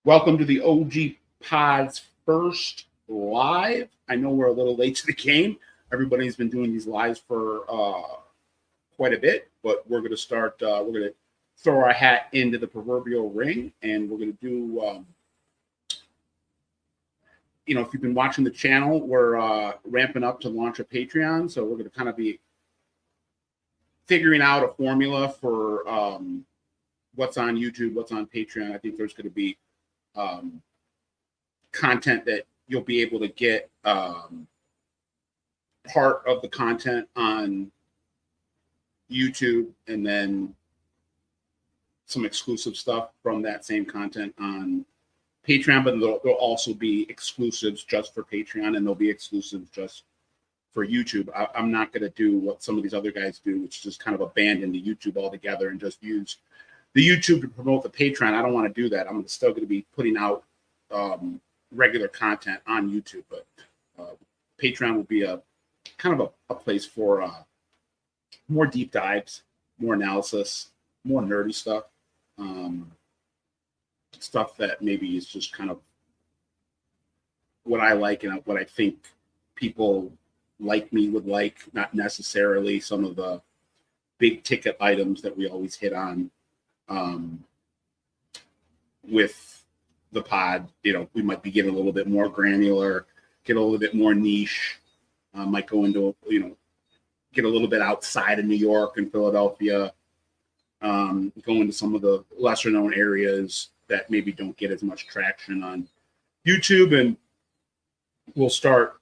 Welcome to the OG Pod's first live. I know we're a little late to the game. Everybody's been doing these lives for quite a bit, but we're going to start. We're going to throw our hat into the proverbial ring, and we're going to do. If you've been watching the channel, we're ramping up to launch a Patreon, so we're going to kind of be figuring out a formula for what's on YouTube, what's on Patreon. I think there's going to be content that you'll be able to get part of the content on YouTube, and then some exclusive stuff from that same content on Patreon. But there'll also be exclusives just for Patreon, and there'll be exclusives just for YouTube. I'm not going to do what some of these other guys do, which is just kind of abandon the YouTube altogether and just use the YouTube to promote the Patreon. I don't want to do that. I'm still going to be putting out regular content on YouTube, but Patreon will be a kind of a place for more deep dives, more analysis, more nerdy stuff, stuff that maybe is just kind of what I like and what I think people like me would like, not necessarily some of the big ticket items that we always hit on with the pod. We might be getting a little bit more granular, get a little bit more niche, might go into, get a little bit outside of New York and Philadelphia, go into some of the lesser known areas that maybe don't get as much traction on YouTube, and we'll start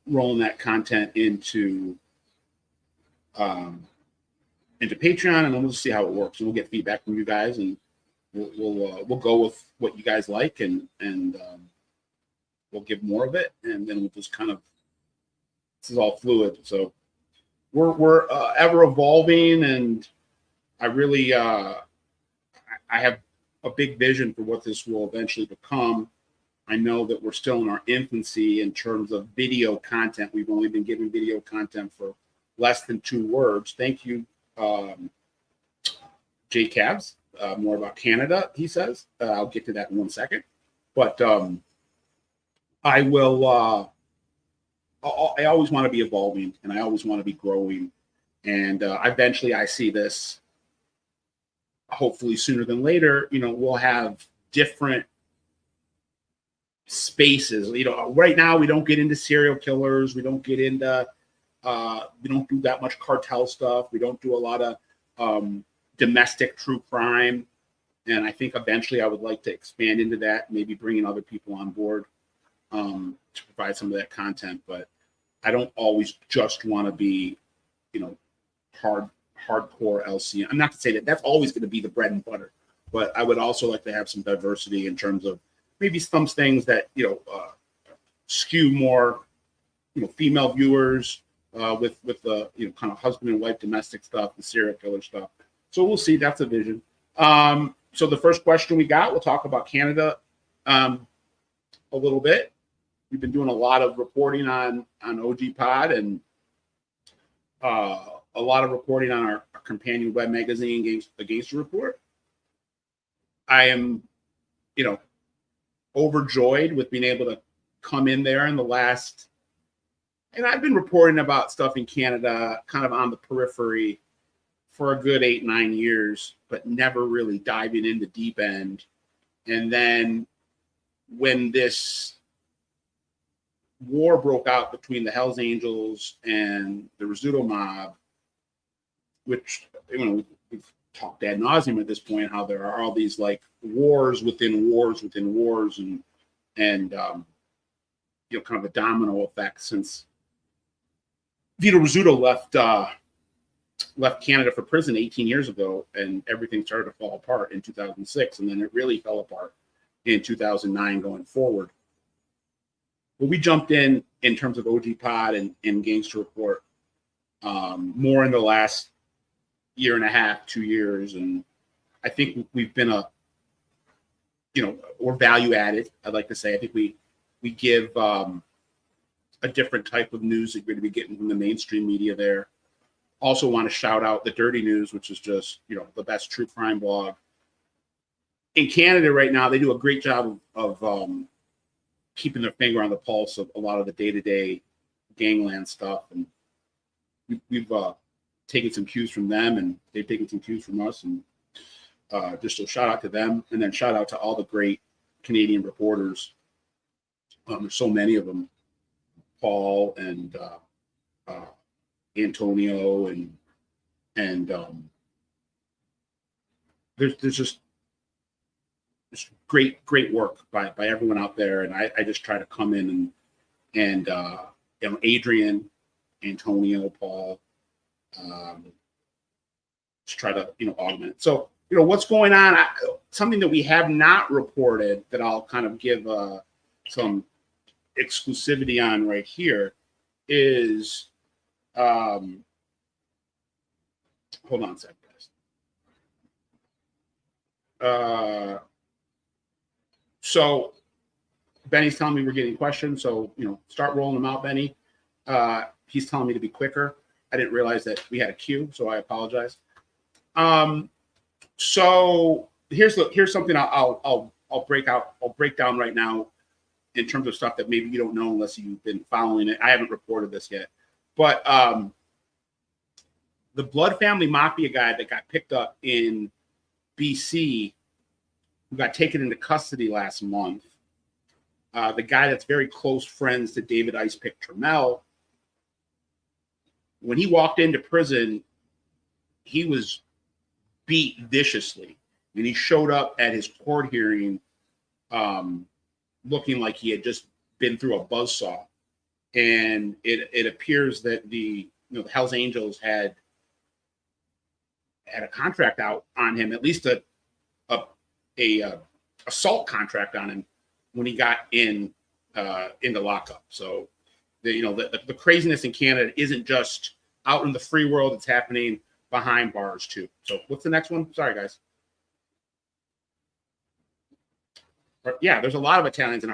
rolling that content into Patreon, and then we'll see how it works, and we'll get feedback from you guys, and we'll go with what you guys like, and we'll give more of it, and then we'll just kind of, this is all fluid, so we're ever evolving, and I really I have a big vision for what this will eventually become. I know that we're still in our infancy in terms of video content. We've only been giving video content for less than 2 words. Thank you, J Cavs. More about Canada, he says. I'll get to that in 1 second. But I will. I always want to be evolving, and I always want to be growing. And eventually, I see this. Hopefully, sooner than later, we'll have different spaces. Right now we don't get into serial killers. We don't get into. We don't do that much cartel stuff. We don't do a lot of domestic true crime, and I think eventually I would like to expand into that, maybe bringing other people on board to provide some of that content. But I don't always just want to be, hardcore LCN. I'm not to say that that's always going to be the bread and butter, but I would also like to have some diversity in terms of maybe some things that skew more, female viewers with the kind of husband and wife domestic stuff, the serial killer stuff. So we'll see. That's a vision. So the first question we got, we'll talk about Canada a little bit. We've been doing a lot of reporting on OG Pod, and a lot of reporting on our companion web magazine, The Gangster Report. I am, overjoyed with being able to come in there in the last, and I've been reporting about stuff in Canada kind of on the periphery for a good 8-9 years, but never really diving in the deep end. And then when this war broke out between the Hells Angels and the Rudo mob, which we've talked ad nauseum at this point, how there are all these like wars within wars within wars, and kind of a domino effect since Vito Rizzuto left Canada for prison 18 years ago, and everything started to fall apart in 2006, and then it really fell apart in 2009 going forward. But we jumped in terms of OG Pod and Gangster Report more in the last year and a half, 2 years, and I think we've been we're value added. I'd like to say I think we give a different type of news that you're going to be getting from the mainstream media there. Also want to shout out the Dirty News, which is just the best true crime blog in Canada right now, they do a great job of keeping their finger on the pulse of a lot of the day-to-day gangland stuff, and we've taken some cues from them, and they've taken some cues from us, and just a shout out to them, and then shout out to all the great Canadian reporters. There's so many of them, Paul and Antonio, and there's just great work by everyone out there, and I just try to come in and Adrian, Antonio, Paul, just try to augment. So what's going on? Something that we have not reported that I'll kind of give some exclusivity on right here is hold on a second, guys. So Benny's telling me we're getting questions, so start rolling them out, Benny. He's telling me to be quicker. I didn't realize that we had a queue, so I apologize. So here's something I'll break out. I'll break down right now in terms of stuff that maybe you don't know unless you've been following it. I haven't reported this yet, but the Blood Family Mafia guy that got picked up in BC, who got taken into custody last month, the guy that's very close friends to David Ice Pick Trammell, when he walked into prison, he was beat viciously, and he showed up at his court hearing looking like he had just been through a buzzsaw. And it appears that the Hells Angels had a contract out on him, at least a assault contract on him when he got into lockup. So the craziness in Canada isn't just out in the free world; it's happening behind bars too. So what's the next one? Sorry, guys. But yeah, there's a lot of Italians in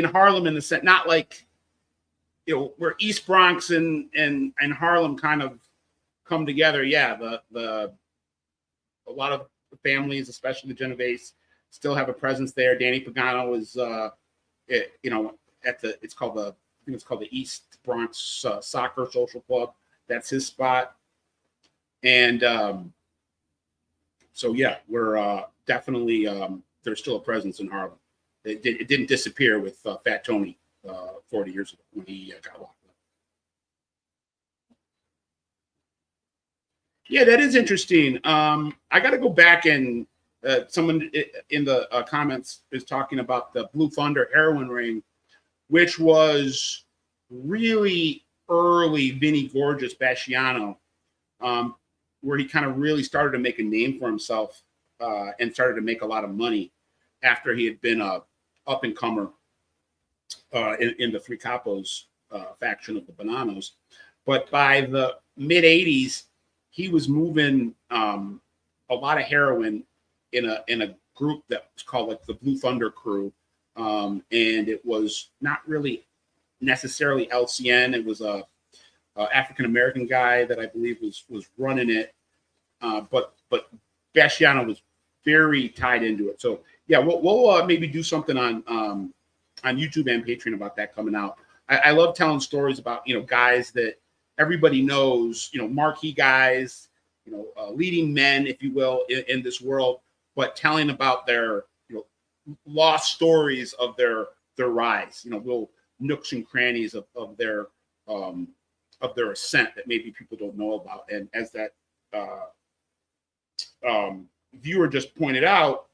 Harlem, in the sense, not like where East Bronx and Harlem kind of come together. Yeah, a lot of the families, especially the Genovese, still have a presence there. Danny Pagano is it's called the East Bronx Soccer Social Club. That's his spot. And so yeah, we're definitely there's still a presence in Harlem. It didn't disappear with Fat Tony 40 years ago when he got locked up. Yeah, that is interesting. I got to go back and someone in the comments is talking about the Blue Thunder heroin ring, which was really early Vinny Gorgeous Basciano, where he kind of really started to make a name for himself and started to make a lot of money after he had been a up-and-comer in the Three Capos faction of the Bonanos. But by the mid-'80s, he was moving a lot of heroin in a group that was called like the Blue Thunder Crew, and it was not really necessarily LCN. It was a African American guy that I believe was running it, but Basciano was very tied into it. So yeah, we'll maybe do something on YouTube and Patreon about that coming out. I love telling stories about guys that everybody knows, marquee guys, leading men, if you will, in this world, but telling about their lost stories of their rise, little nooks and crannies of their ascent that maybe people don't know about. And as that viewer just pointed out,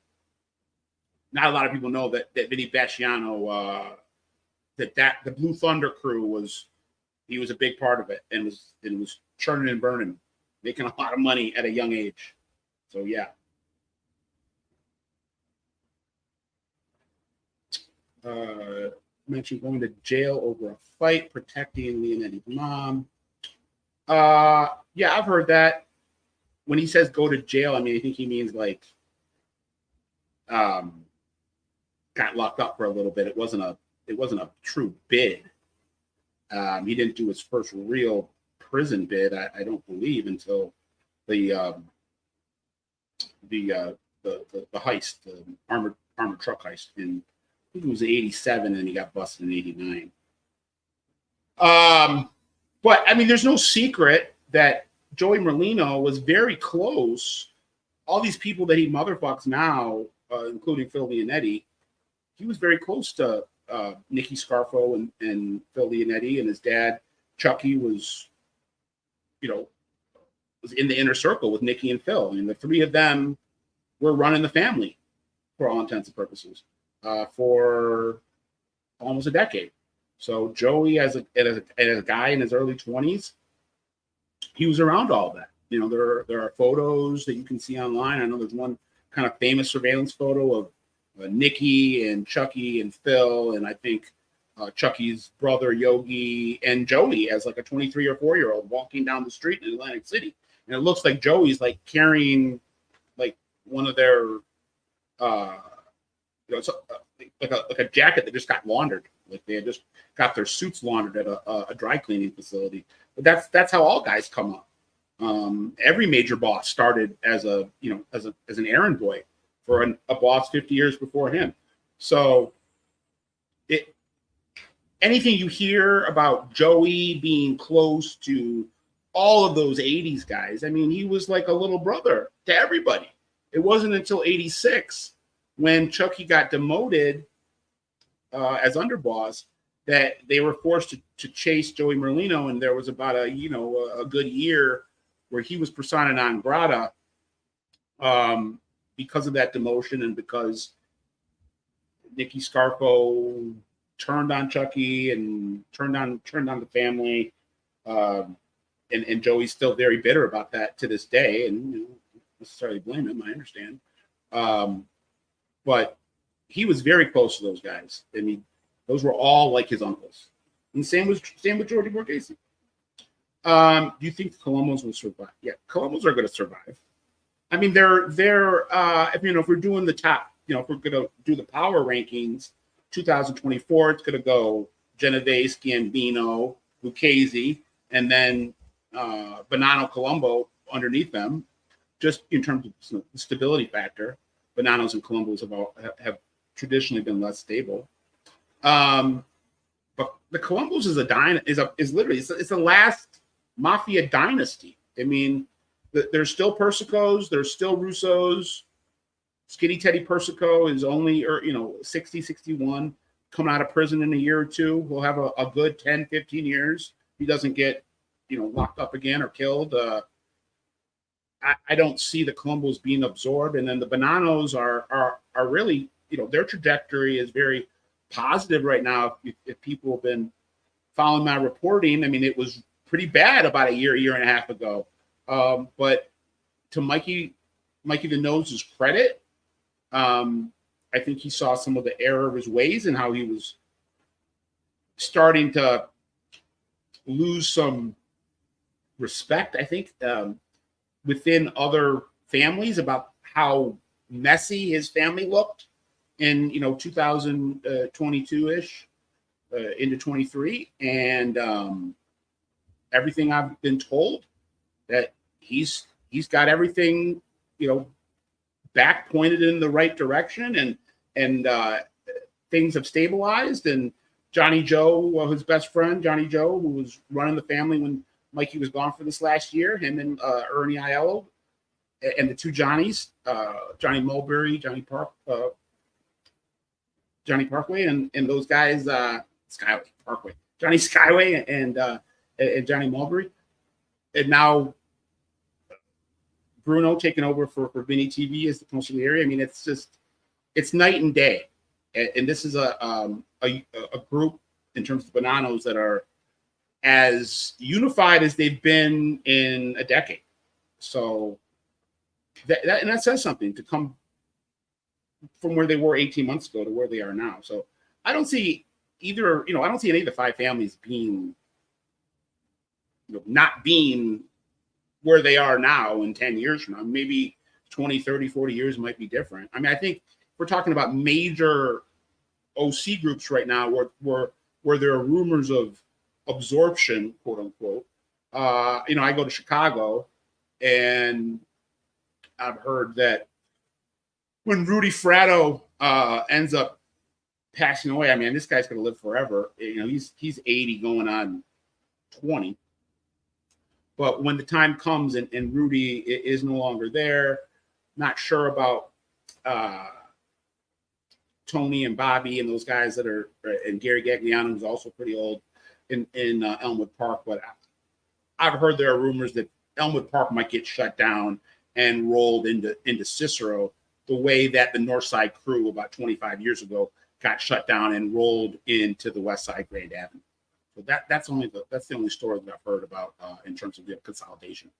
not a lot of people know that Vinny Basciano, that the Blue Thunder Crew was a big part of it, and was churning and burning, making a lot of money at a young age. So yeah. Mentioned going to jail over a fight, protecting Leonetti's mom. Yeah, I've heard that. When he says go to jail, I think he means like got locked up for a little bit. It wasn't a true bid. He didn't do his first real prison bid, I don't believe, until the the heist, the armored truck heist in, I think it was '87, and he got busted in '89. But I mean, there's no secret that Joey Merlino was very close. All these people that he motherfucks now, including Phil Leonetti, he was very close to Nicky Scarfo and Phil Leonetti, and his dad Chucky was in the inner circle with Nicky and Phil, and the three of them were running the family for all intents and purposes for almost a decade. So Joey, as a guy in his early 20s, he was around all that. There are photos that you can see online. I know there's one kind of famous surveillance photo of Nicky and Chucky and Phil, and I think Chucky's brother Yogi and Joey as like a 23 or 4-year-old walking down the street in Atlantic City, and it looks like Joey's like carrying like one of their it's like a jacket that just got laundered, like they had just got their suits laundered at a dry cleaning facility. But that's how all guys come up. Every major boss started as an errand boy for a boss 50 years before him. So anything you hear about Joey being close to all of those 80s guys, I mean, he was like a little brother to everybody. It wasn't until '86 when Chucky got demoted as underboss that they were forced to chase Joey Merlino, and there was about a good year where he was persona non grata because of that demotion, and because Nicky Scarfo turned on Chucky and turned on the family, and Joey's still very bitter about that to this day, and don't necessarily blame him, I understand. But he was very close to those guys. I mean, those were all like his uncles. And same with Jordy Borghese. Do you think the Columbos will survive? Yeah, Columbos are going to survive. I mean, they're if we're doing the top, if we're going to do the power rankings, 2024, it's going to go Genovese, Gambino, Lucchese, and then Bonanno, Colombo underneath them, just in terms of the stability factor. Bonannos and Columbos have traditionally been less stable. But the Columbos is literally it's the last mafia dynasty. I mean, there's still Persicos, there's still Russos. Skinny Teddy Persico is only 60, 61, coming out of prison in a year or two. He'll have a good 10, 15 years. He doesn't get locked up again or killed. I don't see the Columbos being absorbed. And then the Bonannos are really, their trajectory is very positive right now. If people have been following my reporting, I mean, it was pretty bad about a year and a half ago. But to Mikey the Nose's credit, I think he saw some of the error of his ways and how he was starting to lose some respect, I think, within other families about how messy his family looked in 2022-ish into 23, and everything I've been told that he's got everything back pointed in the right direction, and things have stabilized. And Johnny Joe, his best friend Johnny Joe, who was running the family when Mikey was gone for this last year, him and Ernie Aiello, and the two Johnnies, Johnny Mulberry, Johnny Parkway, and those guys, Johnny Skyway and Johnny Mulberry, and now Bruno taking over for Vinny TV as the consigliere. I mean, it's night and day, and this is a group in terms of Bonannos that are as unified as they've been in a decade. So that says something, to come from where they were 18 months ago to where they are now. So I don't see either, I don't see any of the five families being, not being where they are now in 10 years from now. Maybe 20, 30, 40 years might be different. I mean, I think we're talking about major OC groups right now where there are rumors of absorption, quote unquote. I go to Chicago, and I've heard that when Rudy Fratto ends up passing away, I mean, this guy's gonna live forever. You know, he's 80 going on 20. But when the time comes and Rudy is no longer there, not sure about Tony and Bobby and those guys that are, and Gary Gagliano, who's also pretty old in Elmwood Park. But I've heard there are rumors that Elmwood Park might get shut down and rolled into Cicero, the way that the North Side Crew about 25 years ago got shut down and rolled into the West Side Grand Avenue. So that's the only story that I've heard about in terms of the consolidation.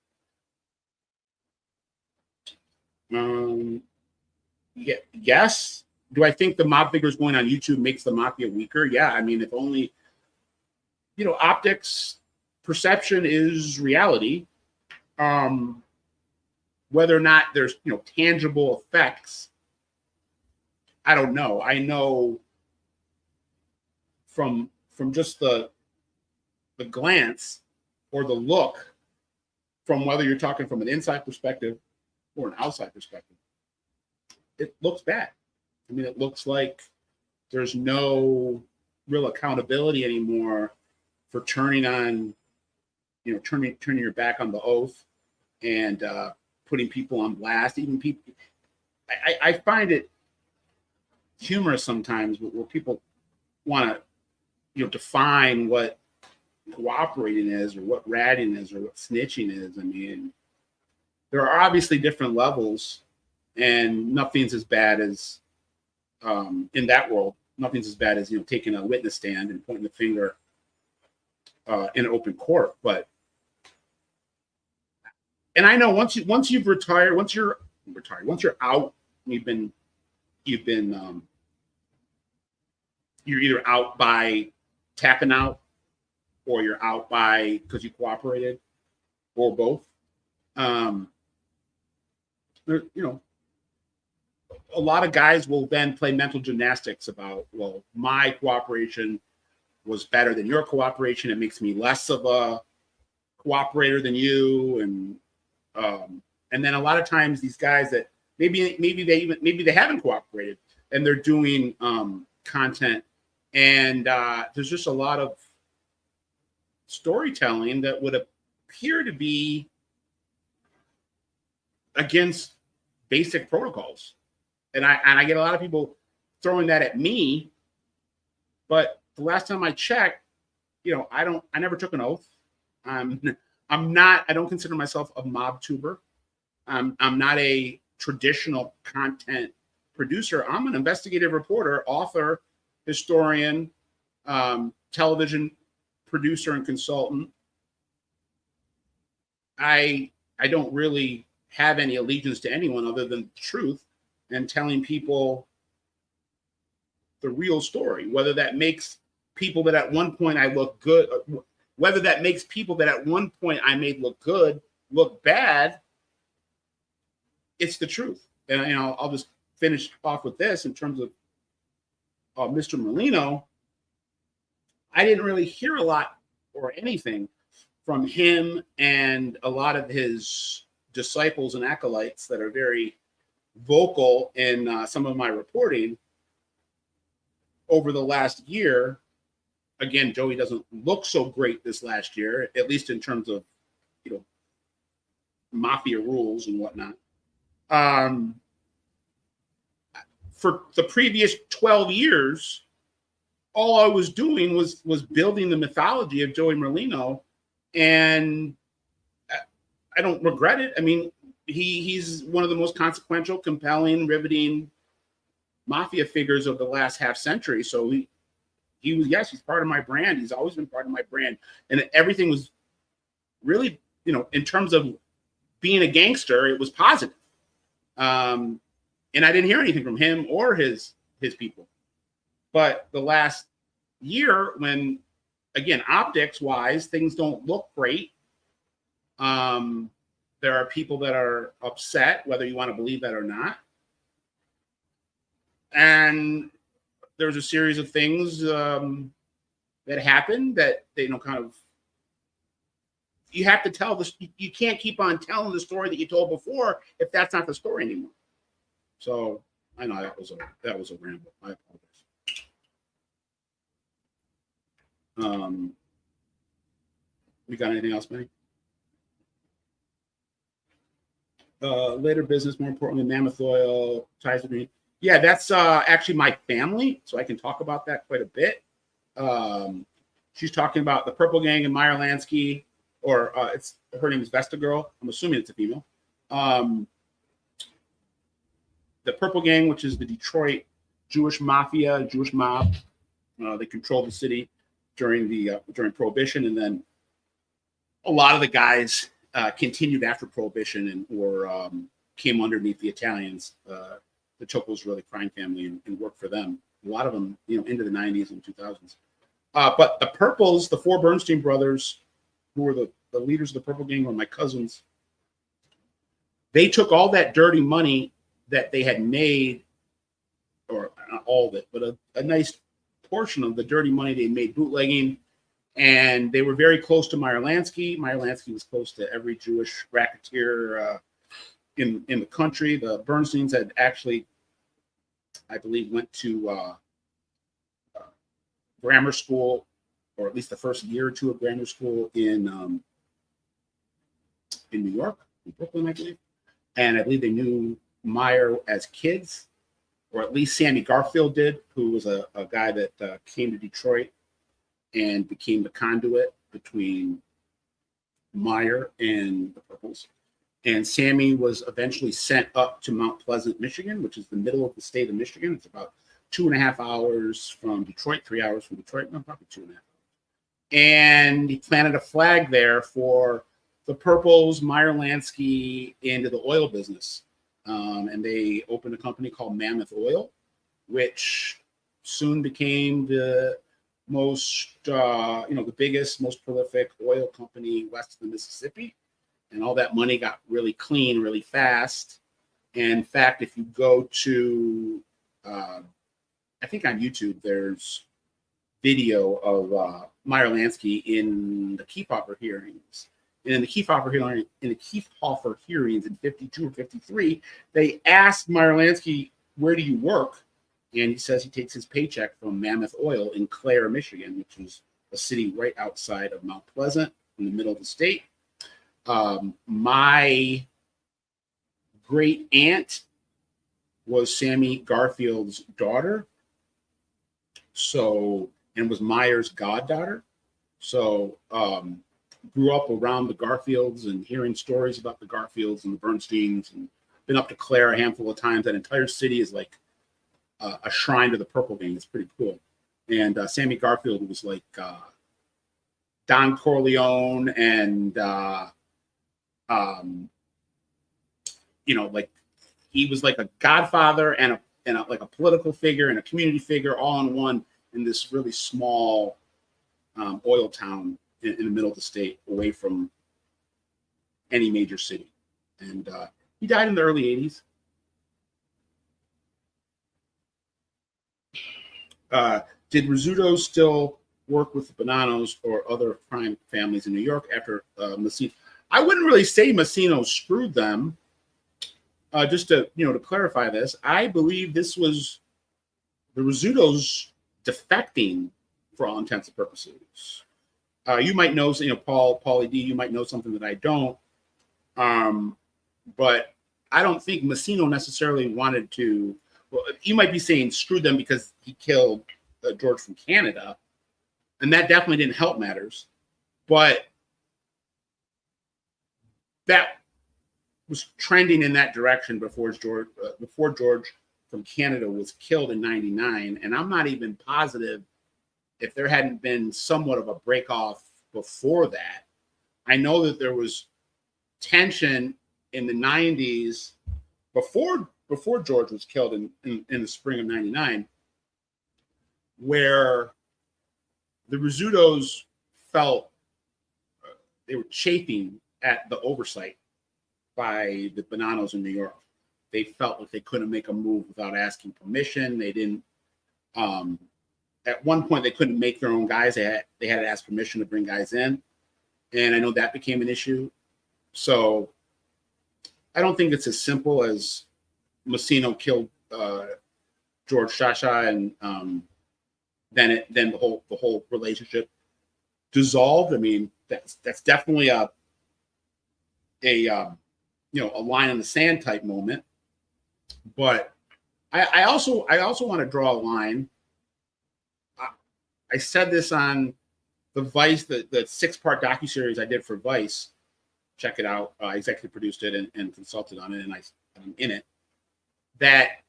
Yes. Do I think the mob figures going on YouTube makes the mafia weaker? Yeah. I mean, if only, you know, optics, perception is reality. Whether or not there's, you know, tangible effects, I don't know. I know from just the glance or the look, from whether you're talking from an inside perspective or an outside perspective, it looks bad. I mean, it looks like there's no real accountability anymore for turning on, you know, turning your back on the oath and putting people on blast. Even people, I find it humorous sometimes where people want to, you know, define what cooperating is or what ratting is or what snitching is. I mean, there are obviously different levels, and nothing's as bad as in that world. Nothing's as bad as, you know, taking a witness stand and pointing the finger in an open court. But, and I know once you've retired, once you're out, you're either out by tapping out, or you're out by because you cooperated, or both. You know, a lot of guys will then play mental gymnastics about, well, my cooperation was better than your cooperation. It makes me less of a cooperator than you, and then a lot of times these guys that maybe they haven't cooperated and they're doing content, and there's just a lot of storytelling that would appear to be against basic protocols. And I get a lot of people throwing that at me, but the last time I checked, you know, I never took an oath. I don't consider myself a mob tuber. I'm not a traditional content producer. I'm an investigative reporter, author, historian, television producer and consultant. I don't really have any allegiance to anyone other than the truth and telling people the real story, whether that makes people that at one point I look good, whether that makes people that at one point I made look good, look bad. It's the truth. And, you know, I'll just finish off with this in terms of Mr. Marino. I didn't really hear a lot or anything from him and a lot of his disciples and acolytes that are very vocal in some of my reporting over the last year. Again, Joey doesn't look so great this last year, at least in terms of, you know, mafia rules and whatnot. For the previous 12 years, all I was doing was building the mythology of Joey Merlino, and I don't regret it. I mean, he's one of the most consequential, compelling, riveting mafia figures of the last half century. So he was, yes, he's part of my brand. He's always been part of my brand, and everything was really, you know, in terms of being a gangster, it was positive. And I didn't hear anything from him or his people. But the last year, when, again, optics wise, things don't look great. There are people that are upset, whether you want to believe that or not. And there's a series of things that happened that they, you know, kind of, you have to tell this. You can't keep on telling the story that you told before if that's not the story anymore. So I know that was a ramble. I apologize. We got anything else, Manny? Later business, more importantly, Mammoth Oil, ties with me. Yeah, that's actually my family, so I can talk about that quite a bit. She's talking about the Purple Gang and Meyer Lansky, or it's her name is Vesta Girl. I'm assuming it's a female. The Purple Gang, which is the Detroit Jewish mafia, Jewish mob, they controlled the city during Prohibition, and then a lot of the guys continued after Prohibition or came underneath the Italians, the Tocco's really crime family, and worked for them. A lot of them, into the 90s and 2000s. But the Purples, the four Burnstein brothers, who were the leaders of the Purple Gang, were my cousins. They took all that dirty money that they had made, or not all of it, but a nice portion of the dirty money they made bootlegging, and they were very close to Meyer Lansky. Meyer Lansky was close to every Jewish racketeer in the country. The Bernsteins had actually, I believe, went to grammar school, or at least the first year or two of grammar school in New York, in Brooklyn, I believe. And I believe they knew Meyer as kids, or at least Sammy Garfield did, who was a guy that came to Detroit and became the conduit between Meyer and the Purples. And Sammy was eventually sent up to Mount Pleasant, Michigan, which is the middle of the state of Michigan. It's about 2.5 hours from Detroit, 3 hours from Detroit, no, probably 2.5 hours. And he planted a flag there for the Purples, Meyer Lansky, into the oil business. And they opened a company called Mammoth Oil, which soon became the most, the biggest, most prolific oil company west of the Mississippi. And all that money got really clean really fast. And in fact, if you go to, I think on YouTube, there's video of Meyer Lansky in the Hoffa hearings. And in the Hoffa hearings in 52 or 53, they asked Meyer Lansky, "Where do you work?" And he says he takes his paycheck from Mammoth Oil in Clare, Michigan, which is a city right outside of Mount Pleasant in the middle of the state. My great aunt was Sammy Garfield's daughter, and was Meyer's goddaughter. So grew up around the Garfields and hearing stories about the Garfields and the Bernsteins, and been up to Clare a handful of times. That entire city is like a shrine to the Purple Gang. It's pretty cool. And Sammy Garfield was like Don Corleone, and like he was like a godfather and like a political figure and a community figure all in one in this really small oil town in the middle of the state, away from any major city. And he died in the early 80s. Did Rizzuto still work with the Bonanos or other crime families in New York after Massino? I wouldn't really say Massino screwed them. Just to clarify this, I believe this was the Rizzutos defecting for all intents and purposes. You might know, Paulie D, you might know something that I don't. But I don't think Massino necessarily wanted to. Well, you might be saying screw them because he killed George from Canada, and that definitely didn't help matters. But that was trending in that direction before George from Canada was killed in '99, and I'm not even positive if there hadn't been somewhat of a break off before that. I know that there was tension in the '90s before George was killed in the spring of '99, where the Rizzutos felt they were chafing at the oversight by the Bonanos in New York. They felt like they couldn't make a move without asking permission. They didn't. At one point, they couldn't make their own guys. They had to ask permission to bring guys in, and I know that became an issue. So I don't think it's as simple as Massino killed George Shasha, and then the whole relationship dissolved. I mean, that's definitely a line in the sand type moment. But I also want to draw a line. I said this on the Vice, the 6-part docuseries I did for Vice. Check it out. I executive produced it and consulted on it, and I'm in it. That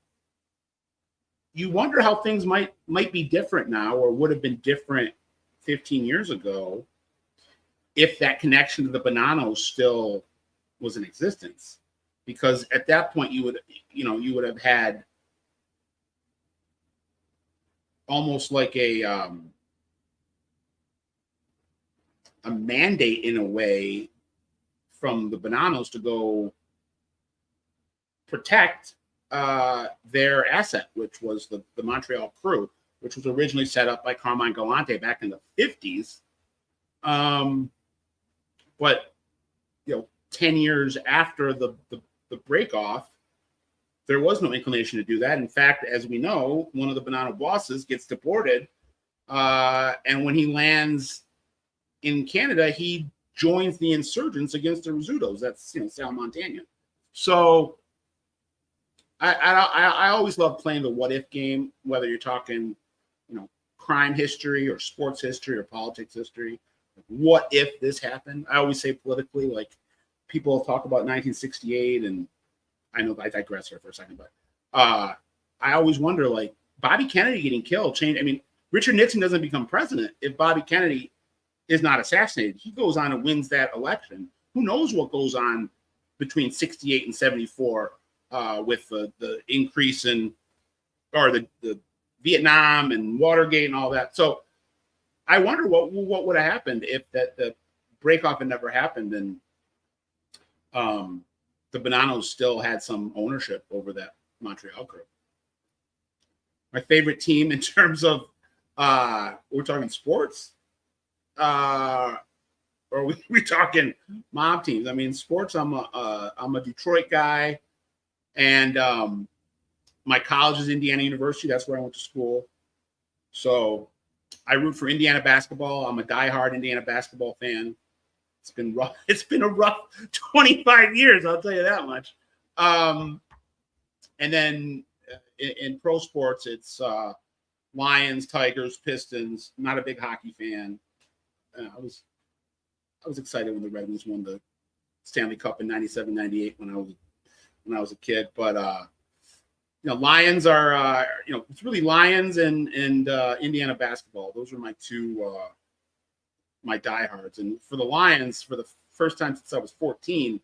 you wonder how things might be different now, or would have been different 15 years ago, if that connection to the Bonanos still was in existence. Because at that point, you would have had almost like a mandate in a way from the Bonanos to go protect their asset, which was the Montreal Crew, which was originally set up by Carmine Galante back in the 50s. But 10 years after the break off, there was no inclination to do that. In fact, as we know, one of the Bonano bosses gets deported, and when he lands in Canada, he joins the insurgents against the Rudos. That's Sal Montana. So I always love playing the what if game, whether you're talking crime history or sports history or politics history. What if this happened? I always say politically, like people talk about 1968, and I know I digress here for a second, but I always wonder, like, Bobby Kennedy getting killed changed. I mean, Richard Nixon doesn't become president if Bobby Kennedy is not assassinated. He goes on and wins that election. Who knows what goes on between 68 and 74 with the increase in, or the Vietnam and Watergate and all that. So I wonder what would have happened if the breakoff had never happened, and the Bonanos still had some ownership over that Montreal Crew. My favorite team in terms of we're talking sports, or we talking mob teams. I mean, sports. I'm a Detroit guy, and my college is Indiana University. That's where I went to school. So I root for Indiana basketball. I'm a diehard Indiana basketball fan. It's been rough. It's been a rough 25 years, I'll tell you that much. And then in pro sports, it's Lions, Tigers, Pistons. Not a big hockey fan. I was excited when the Red Wings won the Stanley Cup in 97, 98 when I was a kid. But Lions are it's really Lions and Indiana basketball. Those are my two my diehards. And for the Lions, for the first time since I was 14,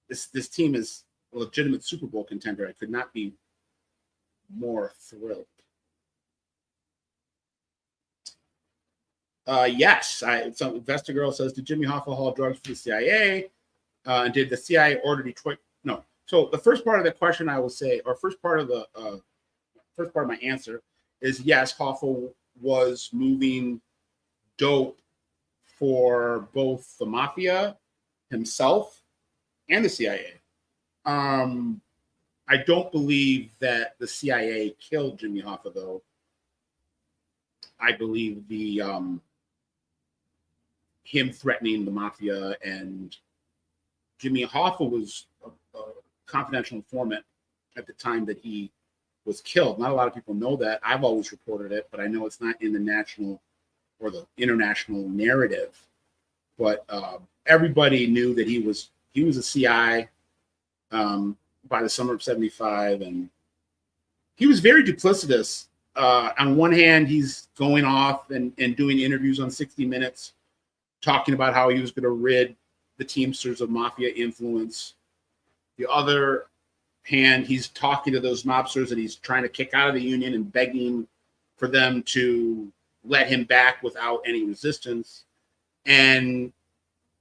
this team is a legitimate Super Bowl contender. I could not be more thrilled. Yes, some investor girl says, did Jimmy Hoffa haul drugs for the CIA? And did the CIA order Detroit? No. So the first part of the question I will say, or first part of my answer is yes, Hoffa was moving dope for both the Mafia himself and the CIA. I don't believe that the CIA killed Jimmy Hoffa, though. I believe him threatening the Mafia, and Jimmy Hoffa was a confidential informant at the time that he was killed. Not a lot of people know that. I've always reported it, but I know it's not in the national or the international narrative. But everybody knew that he was a CI by the summer of 75, and he was very duplicitous. On one hand, he's going off and doing interviews on 60 Minutes, talking about how he was going to rid the Teamsters of Mafia influence. The other hand, he's talking to those mobsters that he's trying to kick out of the union and begging for them to let him back without any resistance. And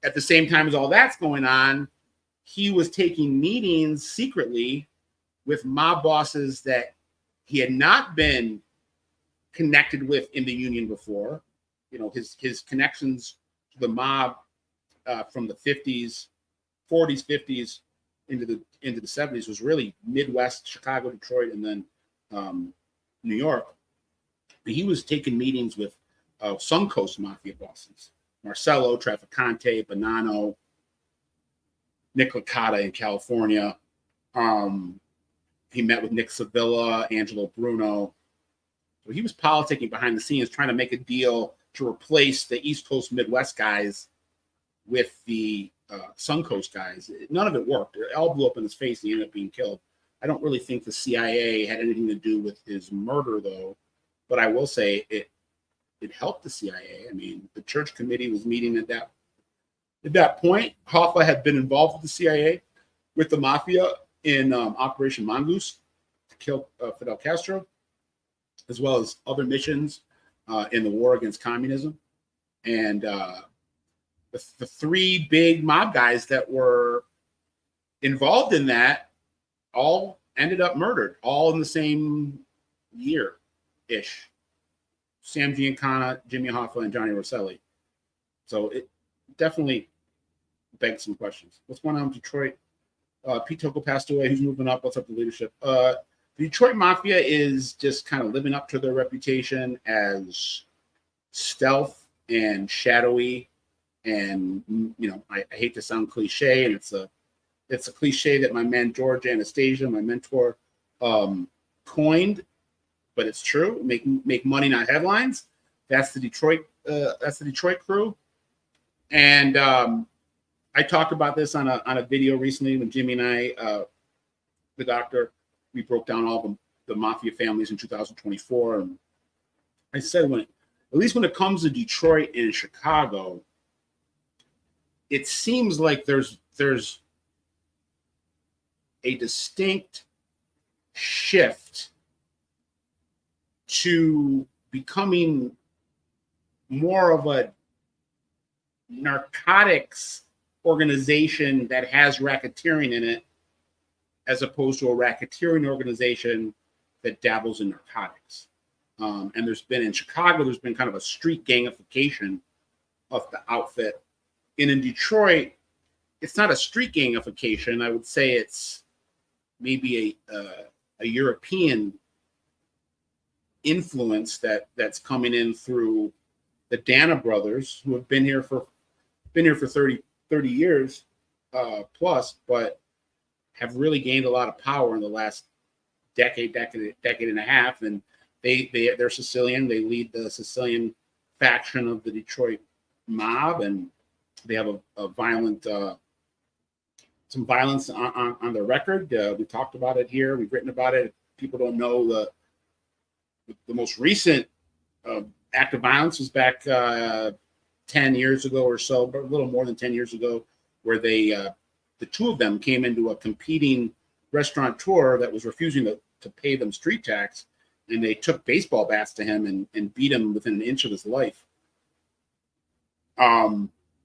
at the same time as all that's going on, he was taking meetings secretly with mob bosses that he had not been connected with in the union before. His connections to the mob from the 50s, 40s, 50s into into the 70s was really Midwest, Chicago, Detroit, and then New York. But he was taking meetings with Suncoast Mafia bosses, Marcello, Trafficante, Bonanno, Nick Licata in California. He met with Nick Sevilla, Angelo Bruno. So he was politicking behind the scenes, trying to make a deal to replace the East Coast Midwest guys with the Suncoast guys. None of it worked. It all blew up in his face and he ended up being killed. I don't really think the CIA had anything to do with his murder, though. But I will say it helped the CIA. I mean, the church committee was meeting at that point. Hoffa had been involved with the CIA, with the mafia in Operation Mongoose to kill Fidel Castro, as well as other missions in the war against communism. And the three big mob guys that were involved in that all ended up murdered, all in the same year-ish. Sam Giancana, Jimmy Hoffa, and Johnny Rosselli. So it definitely begs some questions. What's going on in Detroit? Pete Tocco passed away. Who's moving up? What's up with leadership? The Detroit Mafia is just kind of living up to their reputation as stealth and shadowy. And, you know, I hate to sound cliche, and it's a cliche that my man George Anastasia, my mentor, coined, but it's true. Make money, not headlines. That's the Detroit crew. And I talked about this on a video recently when Jimmy and I, the doctor, we broke down all the mafia families in 2024. And I said, at least when it comes to Detroit and Chicago, it seems like there's a distinct shift to becoming more of a narcotics organization that has racketeering in it, as opposed to a racketeering organization that dabbles in narcotics. And in Chicago, there's been kind of a street gangification of the outfit. And in Detroit, it's not a street gangification. I would say it's maybe a European influence that's coming in through the Dana brothers, who have been here for 30 years plus, but have really gained a lot of power in the last decade and a half. And they're Sicilian. They lead the Sicilian faction of the Detroit mob, and they have some violence on their record. We talked about it here. We've written about it. People don't know the most recent act of violence was back 10 years ago or so, but a little more than 10 years ago, where the two of them came into a competing restaurateur that was refusing to pay them street tax, and they took baseball bats to him and beat him within an inch of his life.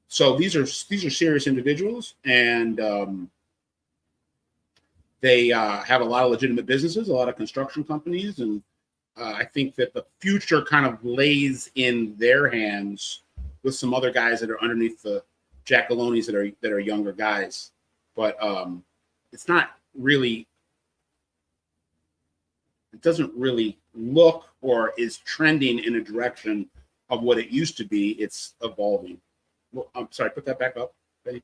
So these are serious individuals, and they have a lot of legitimate businesses, a lot of construction companies, and I think that the future kind of lays in their hands with some other guys that are underneath the Jackalonis that are younger guys. But it's not really, it doesn't really look or is trending in a direction of what it used to be. It's evolving. Well, I'm sorry, put that back up, Betty.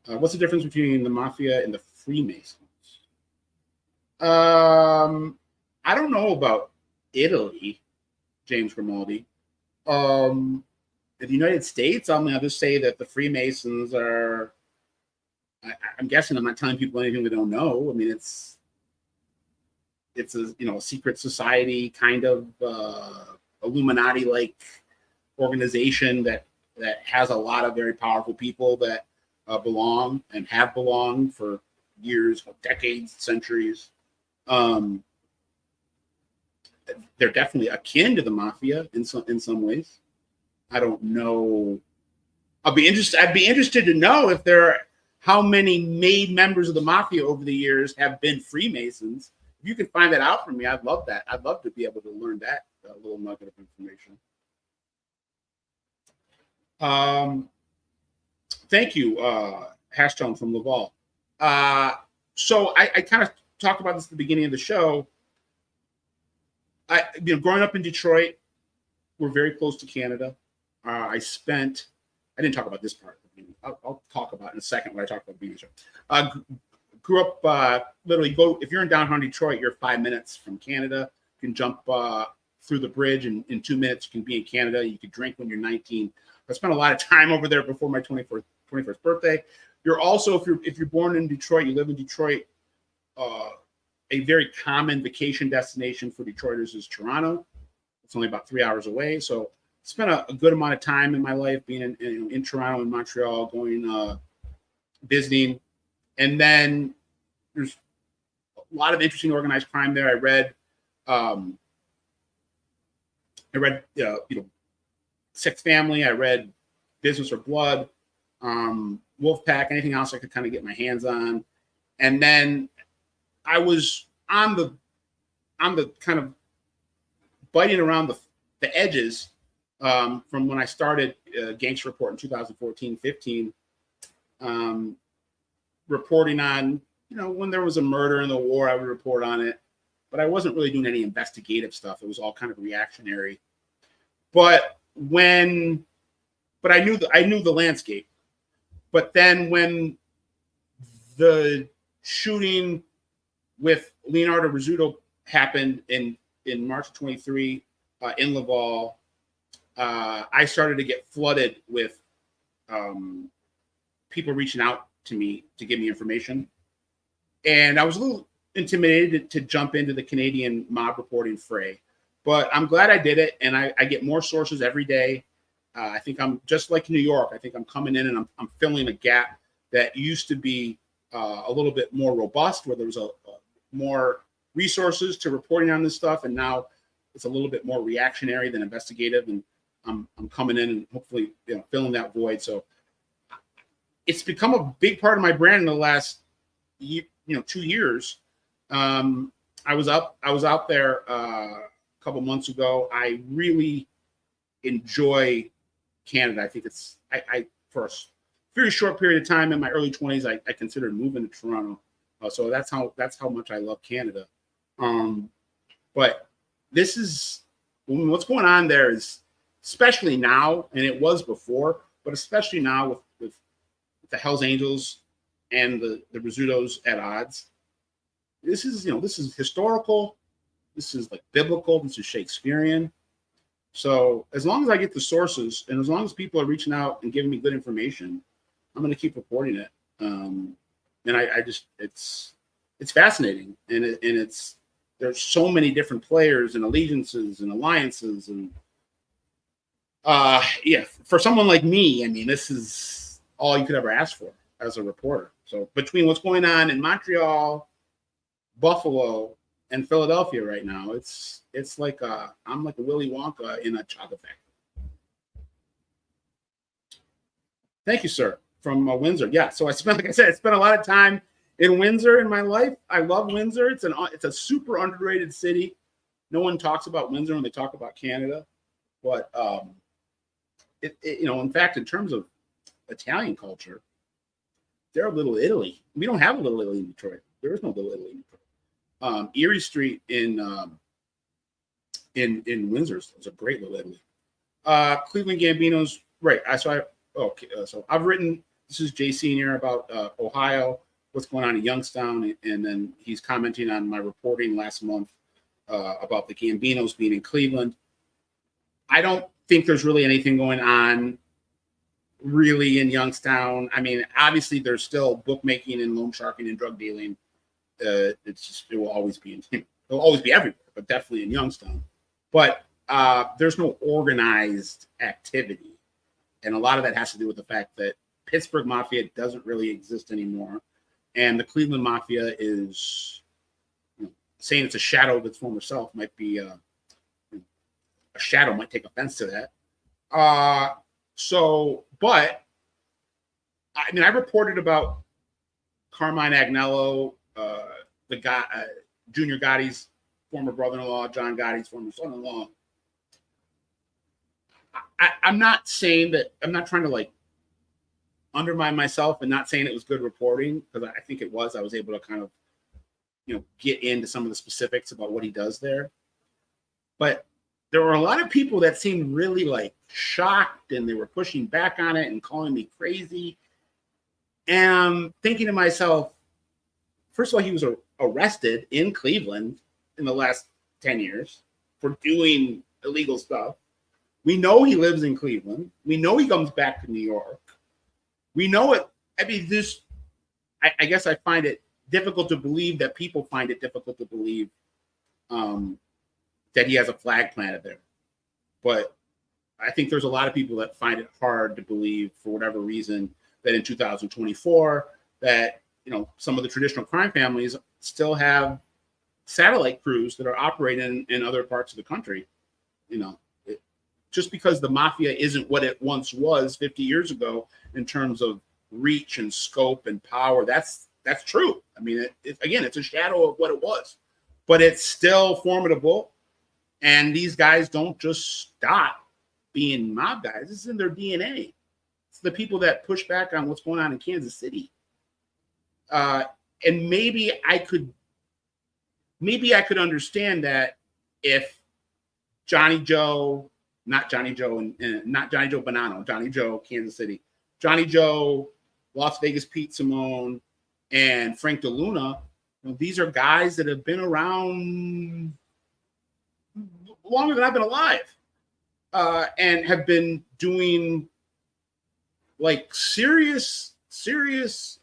What's the difference between the Mafia and the Freemasons? I don't know about Italy, James Grimaldi. In the United States, I'll just say that the Freemasons are, I'm guessing, I'm not telling people anything they don't know. I mean, it's a secret society kind of Illuminati-like organization that has a lot of very powerful people that belong and have belonged for years, decades, centuries. They're definitely akin to the Mafia in some ways. I don't know. I'd be interested to know how many made members of the Mafia over the years have been Freemasons. If you can find that out for me, I'd love that. I'd love to be able to learn that little nugget of information. Thank you, Hashtone from Laval. So I kind of talked about this at the beginning of the show. Growing up in Detroit, we're very close to Canada. I didn't talk about this part. I'll talk about it in a second when I talk about being in Detroit. Grew up, literally if you're in downtown Detroit, you're 5 minutes from Canada. You can jump through the bridge, and in 2 minutes you can be in Canada. You can drink when you're 19. I spent a lot of time over there before my 21st birthday. You're also, if you're born in Detroit, you live in Detroit, a very common vacation destination for Detroiters is Toronto. It's only about 3 hours away. So spent a good amount of time in my life being in Toronto and Montreal, going visiting. And then there's a lot of interesting organized crime there. I read Sixth Family. I read Business or Blood, Wolfpack, anything else I could kind of get my hands on. And then I was on the kind of biting around the edges from when I started Gangster Report in 2014-15, reporting on, when there was a murder in the war, I would report on it, but I wasn't really doing any investigative stuff. It was all kind of reactionary. But I knew the landscape. But then when the shooting with Leonardo Rizzuto happened in March of 23 in Laval, I started to get flooded with people reaching out to me to give me information. And I was a little intimidated to jump into the Canadian mob reporting fray. But I'm glad I did it, and I get more sources every day. I think I'm just like New York. I think I'm coming in and I'm filling a gap that used to be a little bit more robust, where there was a more resources to reporting on this stuff, and now it's a little bit more reactionary than investigative. And I'm coming in and hopefully filling that void. So it's become a big part of my brand in the last 2 years. I was out there a couple months ago. I really enjoy Canada. I think I for a very short period of time in my early 20s, I considered moving to Toronto. So that's how much I love Canada. But this is what's going on there is, especially now, and it was before, but especially now with the Hells Angels and the Rizzutos at odds. This is historical. This is like biblical. This is Shakespearean. So as long as I get the sources, and as long as people are reaching out and giving me good information, I'm going to keep reporting it. And I just it's fascinating, and there's so many different players and allegiances and alliances, and for someone like me, I mean, this is all you could ever ask for as a reporter. So between what's going on in Montreal, Buffalo, and Philadelphia right now, it's like I'm like a Willy Wonka in a chocolate factory. Thank you, sir, from Windsor. Yeah, so I spent a lot of time in Windsor in my life. I love Windsor. It's a super underrated city. No one talks about Windsor when they talk about Canada, but in fact, in terms of Italian culture, they're a Little Italy. We don't have a Little Italy in Detroit. There is no Little Italy in Detroit. Erie Street in Windsor is a great Little Italy. Cleveland Gambino's right. So I've written. This is Jay Senior about Ohio, what's going on in Youngstown, and then he's commenting on my reporting last month about the Gambinos being in Cleveland. I don't think there's really anything going on really in Youngstown. I mean, obviously there's still bookmaking and loan sharking and drug dealing. It will always be everywhere, but definitely in Youngstown. But there's no organized activity, and a lot of that has to do with the fact that Pittsburgh Mafia doesn't really exist anymore, and the Cleveland Mafia is saying it's a shadow of its former self. Might be a shadow might take offense to that. But I mean, I reported about Carmine Agnello, the guy, Junior Gotti's former brother-in-law, John Gotti's former son-in-law. I'm not saying that. I'm not trying to undermine myself and not saying it was good reporting, because I think it was. I was able to kind of, get into some of the specifics about what he does there. But there were a lot of people that seemed really like shocked, and they were pushing back on it and calling me crazy. And I'm thinking to myself, first of all, he was arrested in Cleveland in the last 10 years for doing illegal stuff. We know he lives in Cleveland. We know he comes back to New York. We know it. I mean, I guess I find it difficult to believe that people find it difficult to believe that he has a flag planted there. But I think there's a lot of people that find it hard to believe, for whatever reason, that in 2024, that, some of the traditional crime families still have satellite crews that are operating in other parts of the country. Just because the mafia isn't what it once was 50 years ago in terms of reach and scope and power, that's true. I mean, it's a shadow of what it was, but it's still formidable. And these guys don't just stop being mob guys. This is in their DNA. It's the people that push back on what's going on in Kansas City. And maybe I could understand that if Johnny Joe, not Johnny Joe and not Johnny Joe Bonanno, Johnny Joe, Kansas City, Johnny Joe, Las Vegas Pete Simone, and Frank DeLuna, these are guys that have been around longer than I've been alive, and have been doing like serious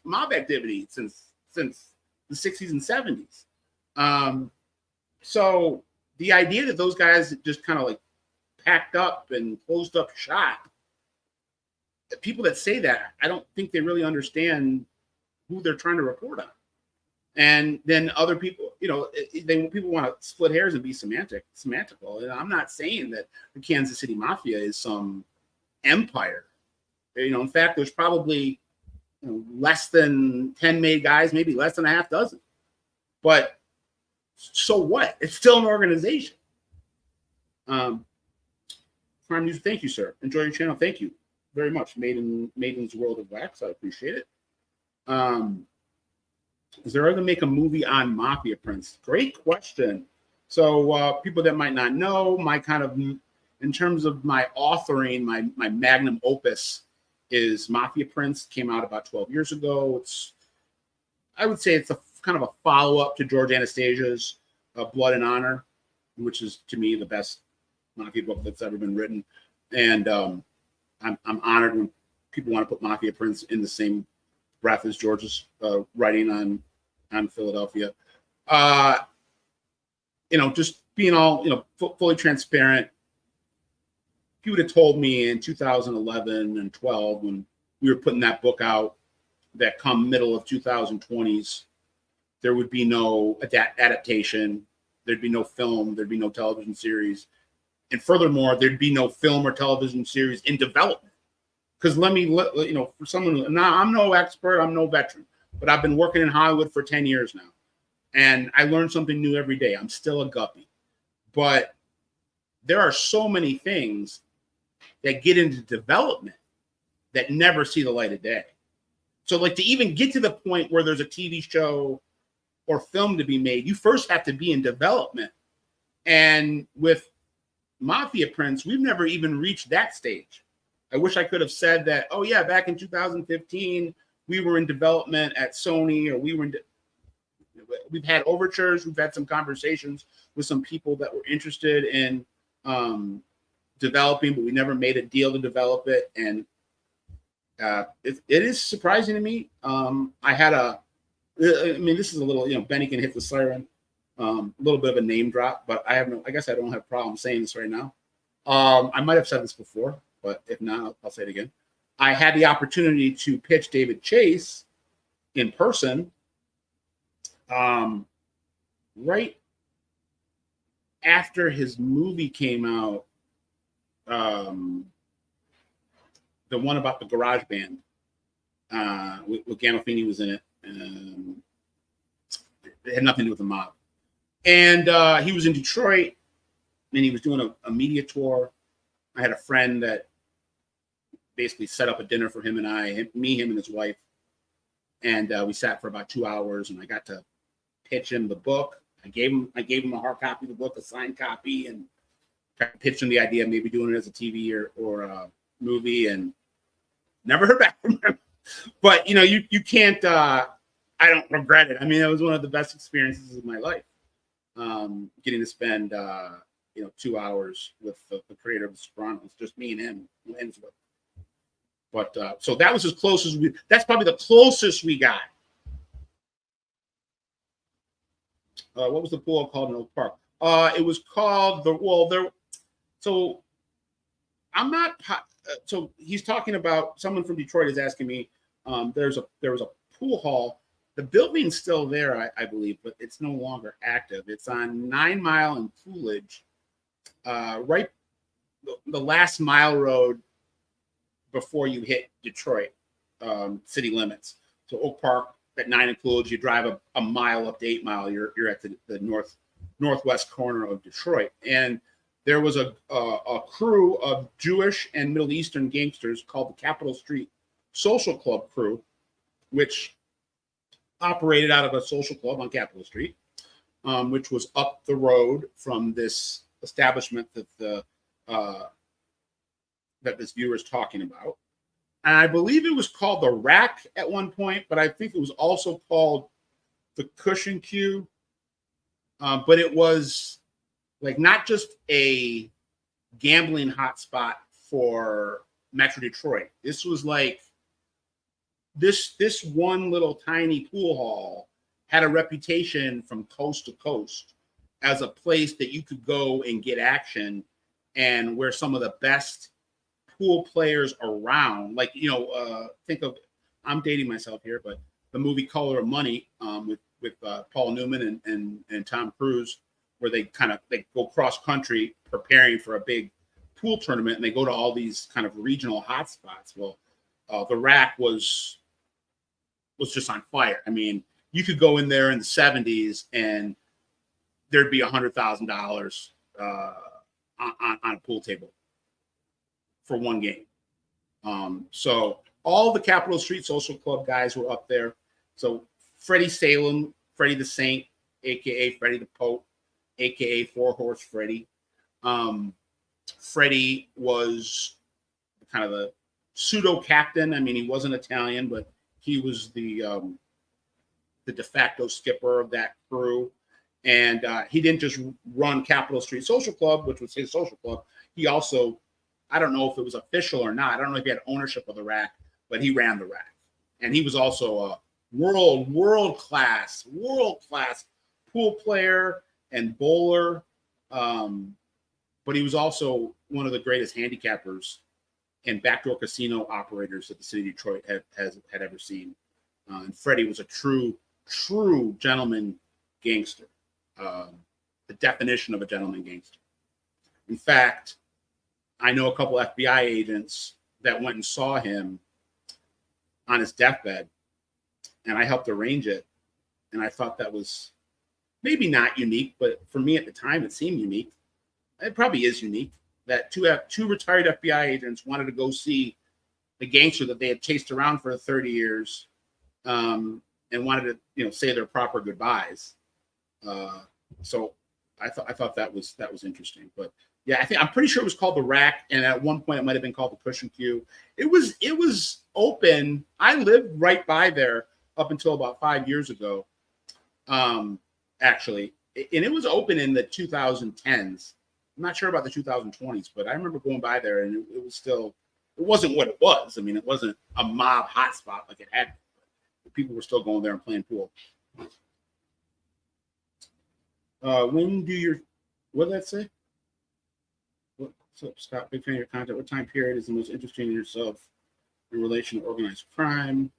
mob activity since the 60s and 70s. So the idea that those guys just kind of like packed up and closed up shop, people that say that, I don't think they really understand who they're trying to report on. And then other people, people want to split hairs and be semantical. And I'm not saying that the Kansas City Mafia is some empire. In fact, there's probably less than 10 made guys, maybe less than a half dozen. But so what? It's still an organization. Prime News, thank you, sir. Enjoy your channel. Thank you very much. Maiden's World of Wax. I appreciate it. Is there ever make a movie on Mafia Prince? Great question. So people that might not know, my kind of, in terms of my authoring, my magnum opus is Mafia Prince. Came out about 12 years ago. I would say it's a kind of a follow-up to George Anastasia's Blood and Honor, which is, to me, the best Mafia book that's ever been written. And I'm honored when people want to put Mafia Prince in the same breath as George's writing on Philadelphia. Just being all, fully transparent. If you would have told me in 2011 and 12, when we were putting that book out, that come middle of 2020s, there would be no adaptation, there'd be no film, there'd be no television series. And furthermore, there'd be no film or television series in development. Because for someone, now I'm no expert, I'm no veteran, but I've been working in Hollywood for 10 years now. And I learn something new every day. I'm still a guppy. But there are so many things that get into development that never see the light of day. So like to even get to the point where there's a TV show or film to be made, you first have to be in development. And with Mafia Prince, we've never even reached that stage. I wish I could have said that, oh yeah, back in 2015, we were in development at Sony, or we've had overtures, we've had some conversations with some people that were interested in developing, but we never made a deal to develop it. And it is surprising to me. This is a little, Benny can hit the siren, a little bit of a name drop, but I guess I don't have a problem saying this right now. I might have said this before, but if not, I'll say it again. I had the opportunity to pitch David Chase in person right after his movie came out, the one about the garage band, with Gandolfini was in it. It had nothing to do with the mob. And he was in Detroit, and he was doing a media tour. I had a friend that basically set up a dinner for him and me, him, and his wife. And we sat for about 2 hours, and I got to pitch him the book. I gave him a hard copy of the book, a signed copy, and pitched him the idea of maybe doing it as a TV or a movie, and never heard back from him. But you can't. I don't regret it. I mean, it was one of the best experiences of my life. Getting to spend 2 hours with the creator of The Sopranos, just me and him. But so that was as close as that's probably the closest we got. What was the pool called in Oak Park? It was called so I'm not. So he's talking about, someone from Detroit is asking me. There was a pool hall. The building's still there, I believe, but it's no longer active. It's on 9 Mile and Coolidge, right the last mile road before you hit Detroit city limits. So Oak Park at 9 and Coolidge, you drive a mile up to 8 Mile. You're at the northwest corner of Detroit, and there was a crew of Jewish and Middle Eastern gangsters called the Capitol Street Social Club crew, which operated out of a social club on Capitol Street, which was up the road from this establishment that this viewer is talking about. And I believe it was called the Rack at one point, but I think it was also called the Cushion Q. But it was like not just a gambling hotspot for Metro Detroit. This was like this one little tiny pool hall had a reputation from coast to coast as a place that you could go and get action, and where some of the best pool players around, like, think of, I'm dating myself here, but the movie Color of Money with Paul Newman and Tom Cruise, where they go cross country preparing for a big pool tournament, and they go to all these kind of regional hotspots. Well, the Rack was just on fire. I mean, you could go in there in the 70s and there'd be $100,000 on a pool table for one game. So all the Capitol Street Social Club guys were up there. So Freddie Salem, Freddie the Saint, aka Freddie the Pope, aka Four Horse Freddie. Freddie was kind of the pseudo captain. I mean, he wasn't Italian, but he was the de facto skipper of that crew. And he didn't just run Capitol Street Social Club, which was his social club. He also, I don't know if it was official or not, I don't know if he had ownership of the Rack, but he ran the Rack. And he was also a world class pool player and bowler. But he was also one of the greatest handicappers and backdoor casino operators that the city of Detroit had ever seen. And Freddie was a true gentleman gangster, the definition of a gentleman gangster. In fact, I know a couple FBI agents that went and saw him on his deathbed, and I helped arrange it. And I thought that was maybe not unique, but for me at the time, it seemed unique. It probably is unique that two retired FBI agents wanted to go see the gangster that they had chased around for 30 years, and wanted to, say their proper goodbyes. So I thought that was interesting. But yeah, I'm pretty sure it was called the Rack, and at one point it might have been called the Cushion Q. It was open. I lived right by there up until about 5 years ago, actually, and it was open in the 2010s. I'm not sure about the 2020s, but I remember going by there, and it wasn't what it was. I mean, it wasn't a mob hotspot like it had been, but people were still going there and playing pool. What did that say? What's up, Scott? Big fan of your content. What time period is the most interesting in yourself in relation to organized crime?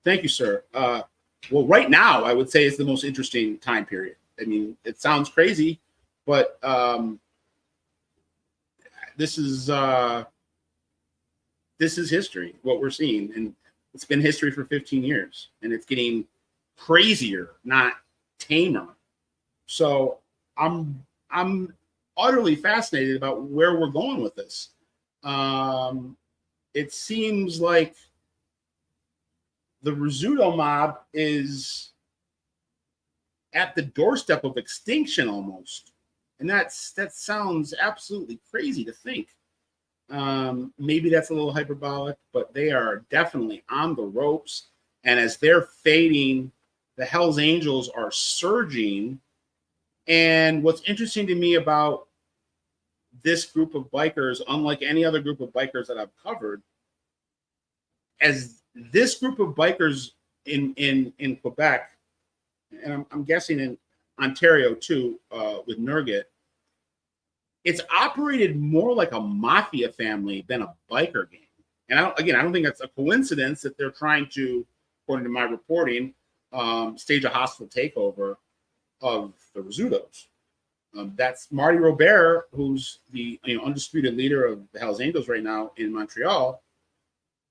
Thank you, sir. Well, right now, I would say it's the most interesting time period. I mean, it sounds crazy, but this is history, what we're seeing, and it's been history for 15 years, and it's getting crazier, not tamer. So I'm utterly fascinated about where we're going with this. it seems like the Rizzuto mob is at the doorstep of extinction almost. And that sounds absolutely crazy to think. Maybe that's a little hyperbolic, but they are definitely on the ropes. And as they're fading, the Hells Angels are surging. And what's interesting to me about this group of bikers, unlike any other group of bikers that I've covered, as this group of bikers in Quebec, and I'm guessing in Ontario too, with Nurgit, it's operated more like a mafia family than a biker gang. And I don't think that's a coincidence that they're trying to, according to my reporting, stage a hostile takeover of the Rizzutos. That's Marty Robert, who's the undisputed leader of the Hells Angels right now in Montreal.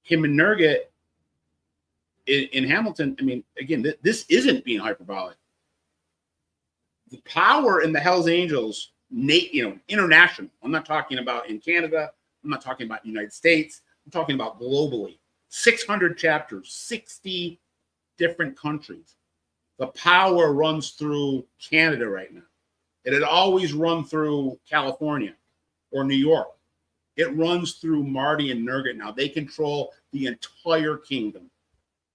Him and Nurgit in Hamilton. I mean, again, this isn't being hyperbolic. The power in the Hells Angels, international. I'm not talking about in Canada. I'm not talking about the United States. I'm talking about globally. 600 chapters, 60 different countries. The power runs through Canada right now. It had always run through California or New York. It runs through Marty and Nurgit now. They control the entire kingdom.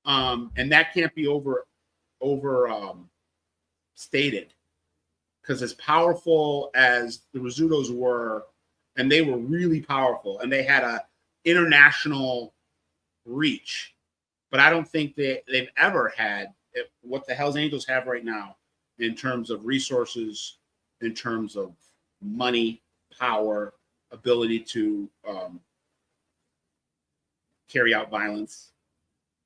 And that can't be stated. Because as powerful as the Rizzutos were, and they were really powerful, and they had a international reach, but I don't think they've ever had what the Hells Angels have right now in terms of resources, in terms of money, power, ability to carry out violence.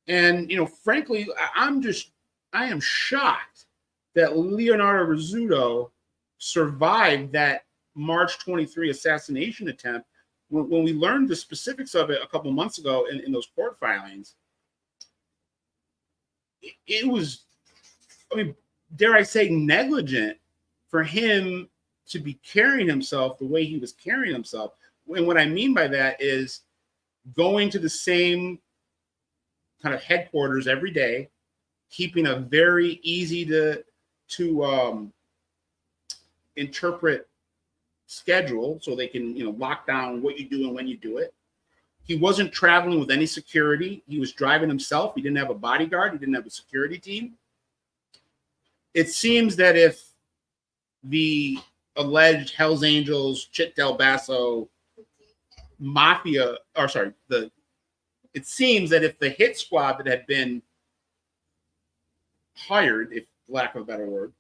And, frankly, I am shocked that Leonardo Rizzuto survived that March 23 assassination attempt. When we learned the specifics of it a couple months ago in those court filings, it was, dare I say, negligent for him to be carrying himself the way he was carrying himself. And what I mean by that is going to the same kind of headquarters every day, keeping a very easy to interpret schedule so they can lock down what you do and when you do it. He wasn't traveling with any security. He was driving himself. He didn't have a bodyguard. He didn't have a security team. It seems that if the alleged Hells Angels, Chit Del Basso, Mafia, it seems that if the hit squad that had been hired, if lack of a better word,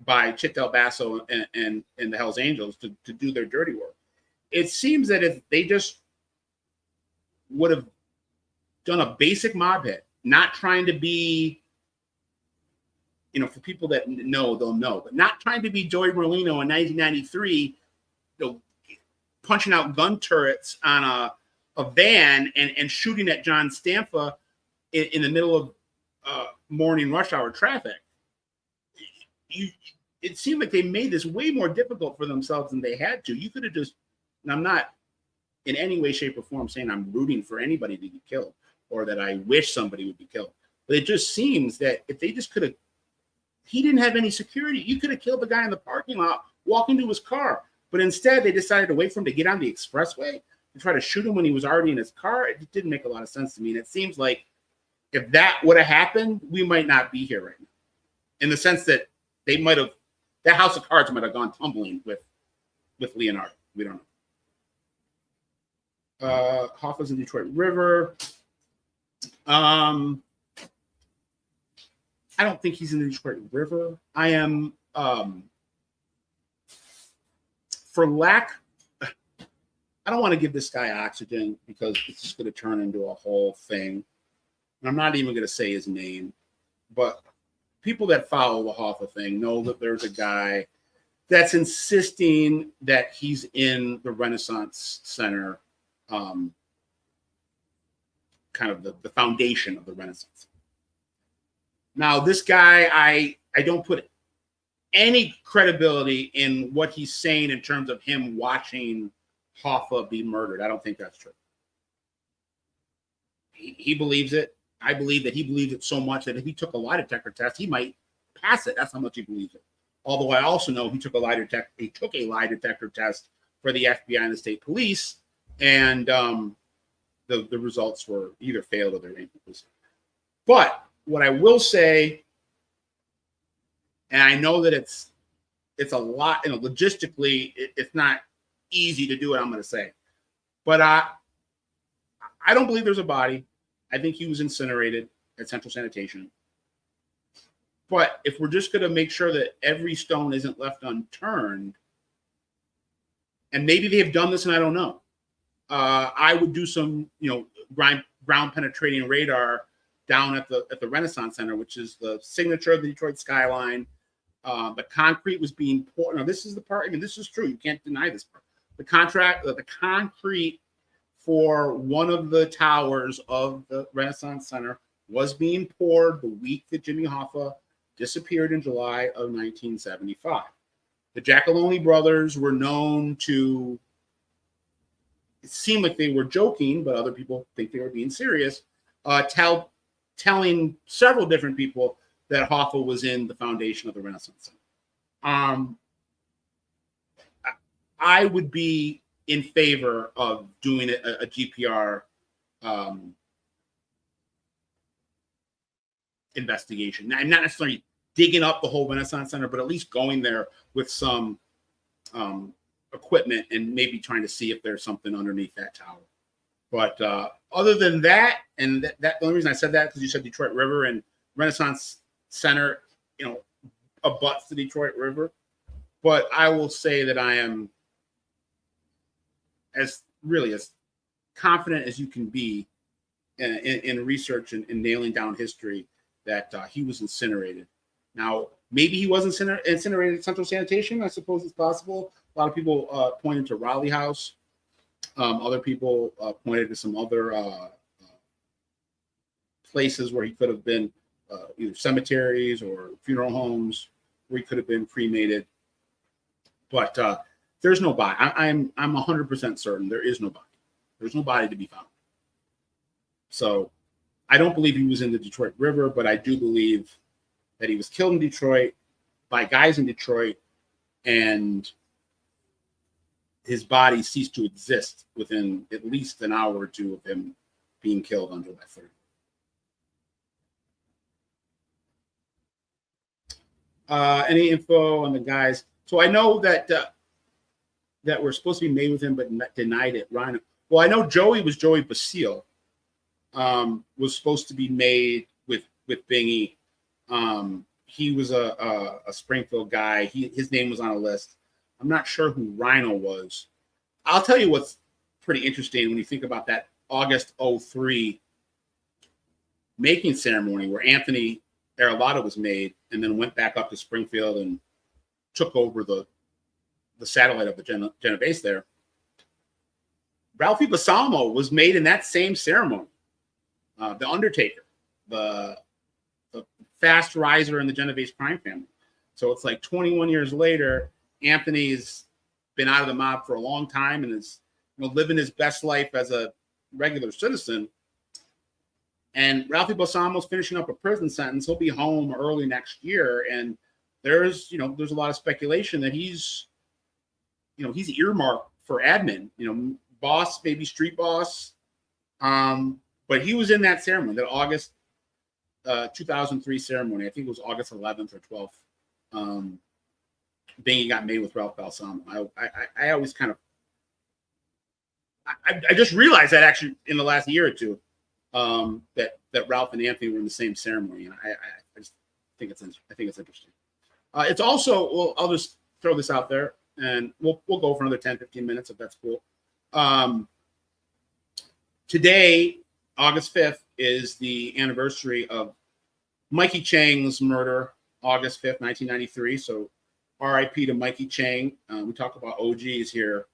by Chit Del Basso and the Hells Angels to do their dirty work, it seems that if they just would have done a basic mob hit, not trying to be, for people that know, they'll know, but not trying to be Joey Merlino in 1993, punching out gun turrets on a van and shooting at John Stampa in the middle of morning rush hour traffic. It seemed like they made this way more difficult for themselves than they had to. You could have just, and I'm not in any way, shape, or form saying I'm rooting for anybody to get killed or that I wish somebody would be killed. But it just seems that if they just could have, he didn't have any security. You could have killed the guy in the parking lot, walk into his car. But instead, they decided to wait for him to get on the expressway and try to shoot him when he was already in his car. It didn't make a lot of sense to me. And it seems like if that would have happened, we might not be here right now. In the sense that they might have, that house of cards might have gone tumbling with Leonardo. We don't know. Hoffa's in Detroit River. I don't think he's in the Detroit River. I am, for lack, I don't want to give this guy oxygen because it's just going to turn into a whole thing. And I'm not even going to say his name, but people that follow the Hoffa thing know that there's a guy that's insisting that he's in the Renaissance Center, kind of the foundation of the Renaissance. Now, this guy, I don't put any credibility in what he's saying in terms of him watching Hoffa be murdered. I don't think that's true. He believes it. I believe that he believes it so much that if he took a lie detector test, he might pass it. That's how much he believes it. Although I also know he took a lie detector test for the FBI and the state police, and the results were either failed or they're inconclusive. But what I will say, and I know that it's a lot, logistically, it's not easy to do what I'm going to say, but I don't believe there's a body. I think he was incinerated at Central Sanitation. But if we're just going to make sure that every stone isn't left unturned, and maybe they have done this and I don't know, I would do some, ground penetrating radar down at the Renaissance Center, which is the signature of the Detroit skyline. The concrete was being poured. Now, this is the part. I mean, this is true. You can't deny this part. The concrete for one of the towers of the Renaissance Center was being poured the week that Jimmy Hoffa disappeared in July of 1975. The Giacalone brothers were known to, it seemed like they were joking, but other people think they were being serious, telling several different people that Hoffa was in the foundation of the Renaissance Center. I would be in favor of doing a GPR investigation. I'm not necessarily digging up the whole Renaissance Center, but at least going there with some equipment and maybe trying to see if there's something underneath that tower. But other than that, and that the only reason I said that because you said Detroit River and Renaissance Center, abuts the Detroit River. But I will say that I am as confident as you can be in research and nailing down history that he was incinerated. Now, maybe he was incinerated at Central Sanitation. I suppose it's possible. A lot of people pointed to Raleigh House. Other people pointed to some other places where he could have been, either cemeteries or funeral homes where he could have been cremated. But there's no body. I'm 100% certain there is no body. There's no body to be found. So I don't believe he was in the Detroit River, but I do believe that he was killed in Detroit by guys in Detroit, and his body ceased to exist within at least an hour or two of him being killed on July 3rd. Any info on the guys? So I know that were supposed to be made with him, but denied it. Ryan. Well, I know Joey Basil was supposed to be made with Bingy. He was a Springfield guy. His name was on a list. I'm not sure who Rhino was. I'll tell you what's pretty interesting when you think about that August 03 making ceremony where Anthony Aralotta was made and then went back up to Springfield and took over the satellite of the Genovese there. Ralphie Balsamo was made in that same ceremony. The Undertaker, the fast riser in the Genovese crime family. So it's like 21 years later, Anthony's been out of the mob for a long time and is living his best life as a regular citizen. And Ralphie Balsamo's finishing up a prison sentence. He'll be home early next year. And there's a lot of speculation that he's earmarked for admin, boss, maybe street boss. But he was in that ceremony, that August 2003 ceremony. I think it was August 11th or 12th. Bingy got made with Ralph Balsamo. I always kind of, I just realized that actually in the last year or two, that Ralph and Anthony were in the same ceremony, and I just think it's interesting. It's also, well, I'll just throw this out there, and we'll go for another 10-15 minutes if that's cool. Today, August 5th, is the anniversary of Mikey Chang's murder, August 5th, 1993. So R.I.P. to Mikey Chang. We talk about OGs here.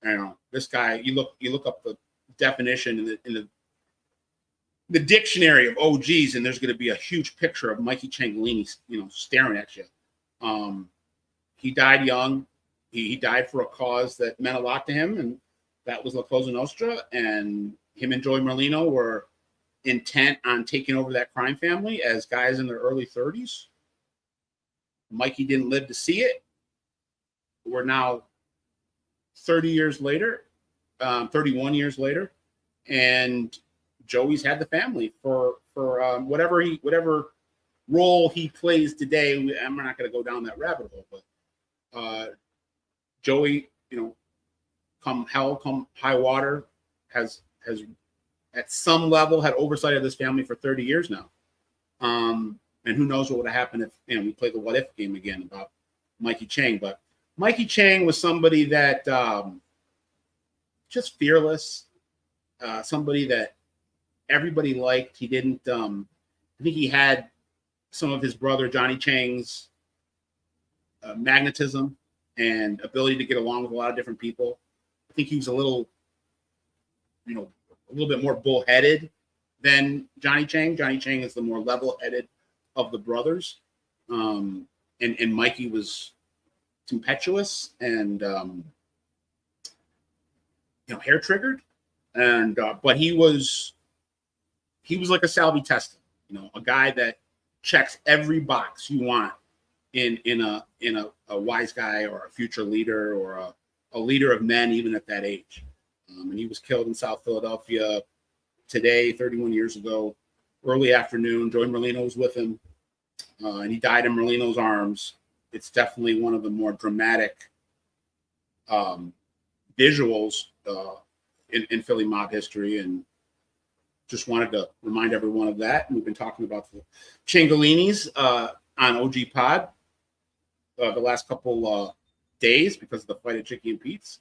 I don't know, this guy, you look up the definition in the dictionary of OGs, and there's going to be a huge picture of Mikey Changolini, staring at you. He died young. He died for a cause that meant a lot to him, and that was La Cosa Nostra. And him and Joey Marino were intent on taking over that crime family as guys in their early 30s. Mikey didn't live to see it. We're now 30 years later, 31 years later, and Joey's had the family for whatever role he plays today. I'm not going to go down that rabbit hole, but Joey, come hell, come high water, has at some level had oversight of this family for 30 years now. And who knows what would have happened if we played the what if game again about Mikey Chang. But Mikey Chang was somebody that just fearless, somebody that everybody liked. He didn't. I think he had some of his brother Johnny Chang's magnetism and ability to get along with a lot of different people. I think he was a little bit more bullheaded than Johnny Chang. Johnny Chang is the more level-headed of the brothers, and Mikey was tempestuous and hair triggered, and but he was like a Salvi Testa, a guy that checks every box you want in a wise guy or a future leader or a leader of men, even at that age. And he was killed in South Philadelphia today, 31 years ago, early afternoon. Joey Marino was with him, and he died in Marino's arms. It's definitely one of the more dramatic visuals in Philly mob history, and just wanted to remind everyone of that. We've been talking about the Changalinis on OG Pod the last couple days because of the fight at Chicky and Pete's.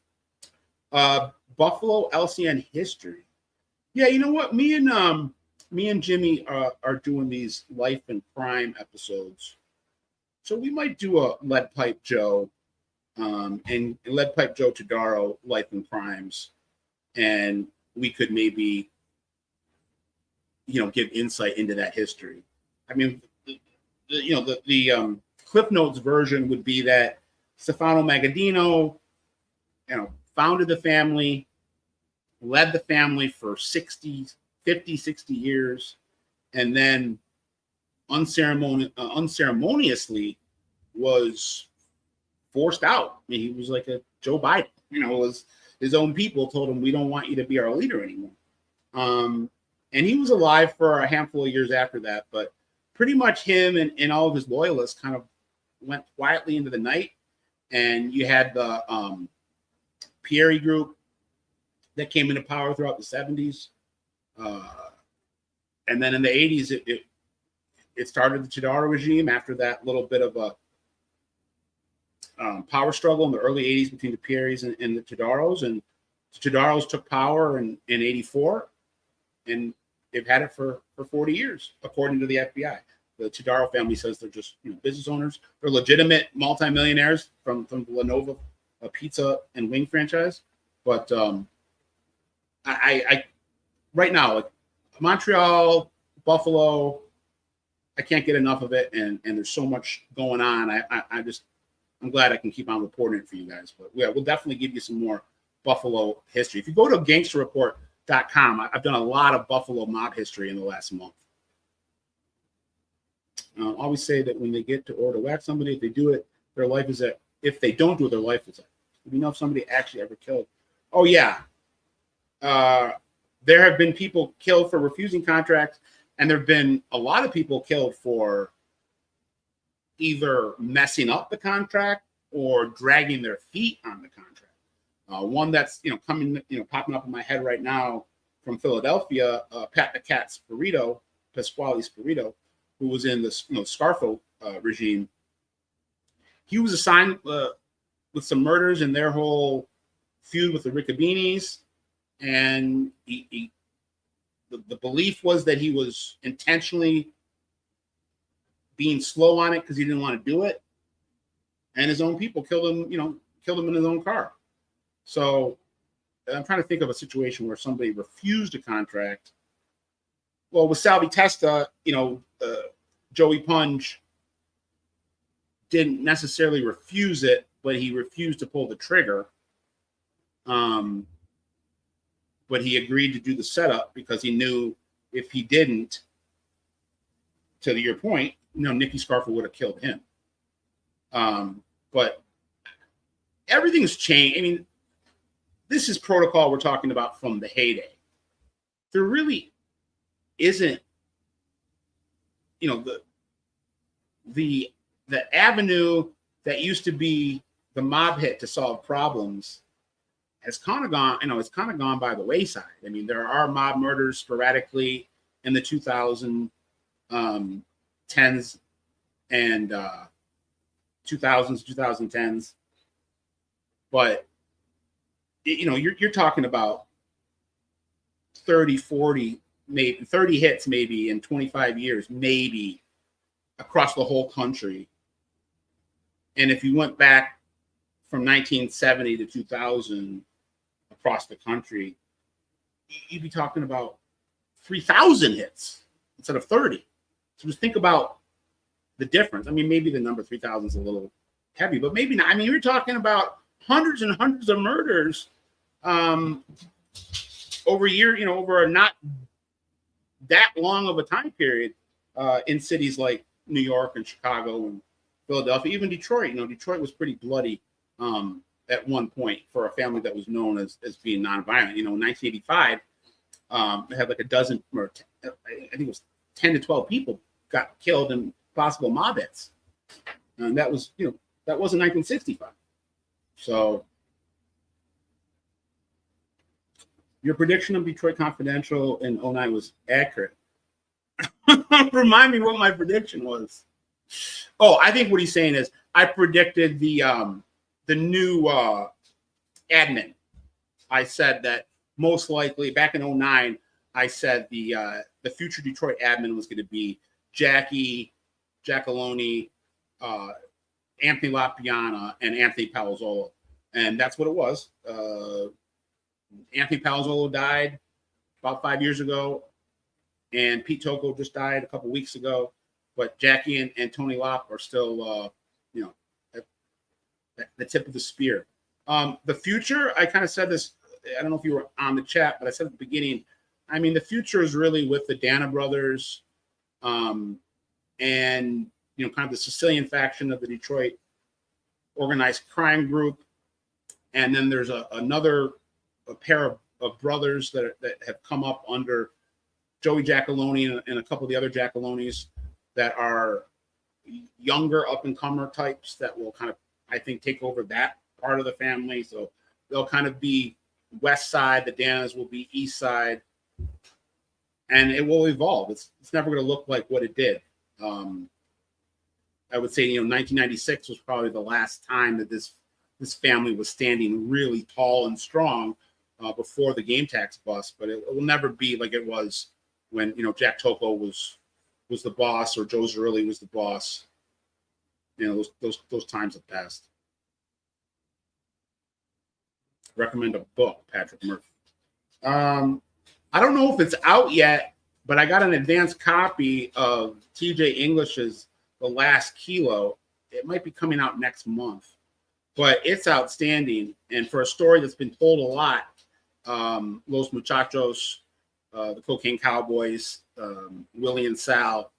Buffalo LCN history. Yeah, you know what? Me and Jimmy are doing these life and crime episodes, so we might do a Lead Pipe Joe and Lead Pipe Joe Todaro life and crimes, and we could maybe give insight into that history. I mean, the Cliff Notes version would be that Stefano Magaddino, founded the family, led the family for 50, 60 years, and then unceremoniously was forced out. I mean, he was like a Joe Biden, was his own people told him, we don't want you to be our leader anymore. And he was alive for a handful of years after that, but pretty much him and all of his loyalists kind of went quietly into the night. And you had the Pieri group that came into power throughout the 70s. And then in the 80s, it started the Todaro regime after that little bit of a power struggle in the early 80s between the Pieris and the Todaros. And the Todaros took power in 84, and they've had it for 40 years, according to the FBI. The Todaro family says they're just business owners. They're legitimate multimillionaires from the Lenova pizza and wing franchise. But I right now, like Montreal, Buffalo, I can't get enough of it, and there's so much going on. I'm glad I can keep on reporting it for you guys. But yeah, we'll definitely give you some more Buffalo history. If you go to gangsterreport.com, I've done a lot of Buffalo mob history in the last month. I always say that when they get to order whack somebody, if they do it, their life is at. If they don't do it, their life is at. Do you know if somebody actually ever killed? Oh yeah, there have been people killed for refusing contracts, and there have been a lot of people killed for either messing up the contract or dragging their feet on the contract. One that's popping up in my head right now from Philadelphia, Pat the Cat Spirito, Pasquale Spirito, who was in the Scarfo regime. He was assigned with some murders in their whole feud with the Riccabinis, and the belief was that he was intentionally being slow on it because he didn't want to do it, and his own people killed him in his own car. So I'm trying to think of a situation where somebody refused a contract. Well, with Salvi Testa, Joey Punch didn't necessarily refuse it, but he refused to pull the trigger. but he agreed to do the setup because he knew if he didn't, to your point, Nicky Scarfa would have killed him. But everything's changed. I mean, this is protocol we're talking about from the heyday. There really isn't, the avenue that used to be the mob hit to solve problems has kind of gone, it's kind of gone by the wayside. I mean, there are mob murders sporadically in the 2010s and 2000s, 2010s, but you're talking about 30, 40, maybe 30 hits maybe in 25 years, maybe across the whole country. And if you went back from 1970 to 2000 across the country, you'd be talking about 3,000 hits instead of 30. So just think about the difference. I mean, maybe the number 3,000 is a little heavy, but maybe not. I mean, you're talking about hundreds and hundreds of murders over a year, over a not that long of a time period in cities like New York and Chicago and Philadelphia, even Detroit. Detroit was pretty bloody at one point for a family that was known as being nonviolent. In 1985, it had like a dozen, or I think it was 10 to 12 people got killed in possible mob hits. And that was, that was in 1965. So your prediction of Detroit Confidential in 2009 was accurate. Remind me what my prediction was. Oh, I think what he's saying is I predicted the new admin. I said that most likely back in 2009, I said the future Detroit admin was going to be Jackie Giacalone, Anthony LaPiana, and Anthony Palazzolo. And that's what it was. Anthony Palazzolo died about 5 years ago, and Pete Tocco just died a couple weeks ago. But Jackie and Tony Lop are still, at the tip of the spear. The future, I kind of said this, I don't know if you were on the chat, but I said at the beginning, I mean, the future is really with the Dana brothers and, kind of the Sicilian faction of the Detroit organized crime group. And then there's another pair of brothers that have come up under Joey Giacalone and a couple of the other Giacalones that are younger up-and-comer types that will kind of, I think, take over that part of the family. So they'll kind of be west side. The Danas will be east side. And it will evolve. It's never going to look like what it did. I would say, 1996 was probably the last time that this family was standing really tall and strong before the game tax bust. But it will never be like it was when, Jack Tocco was the boss or Joe Zarrilli was the boss. Those times have passed. Recommend a book, Patrick Murphy. I don't know if it's out yet, but I got an advanced copy of TJ English's The Last Kilo. It might be coming out next month, but it's outstanding. And for a story that's been told a lot, Los Muchachos, the Cocaine Cowboys, Willie and Sal,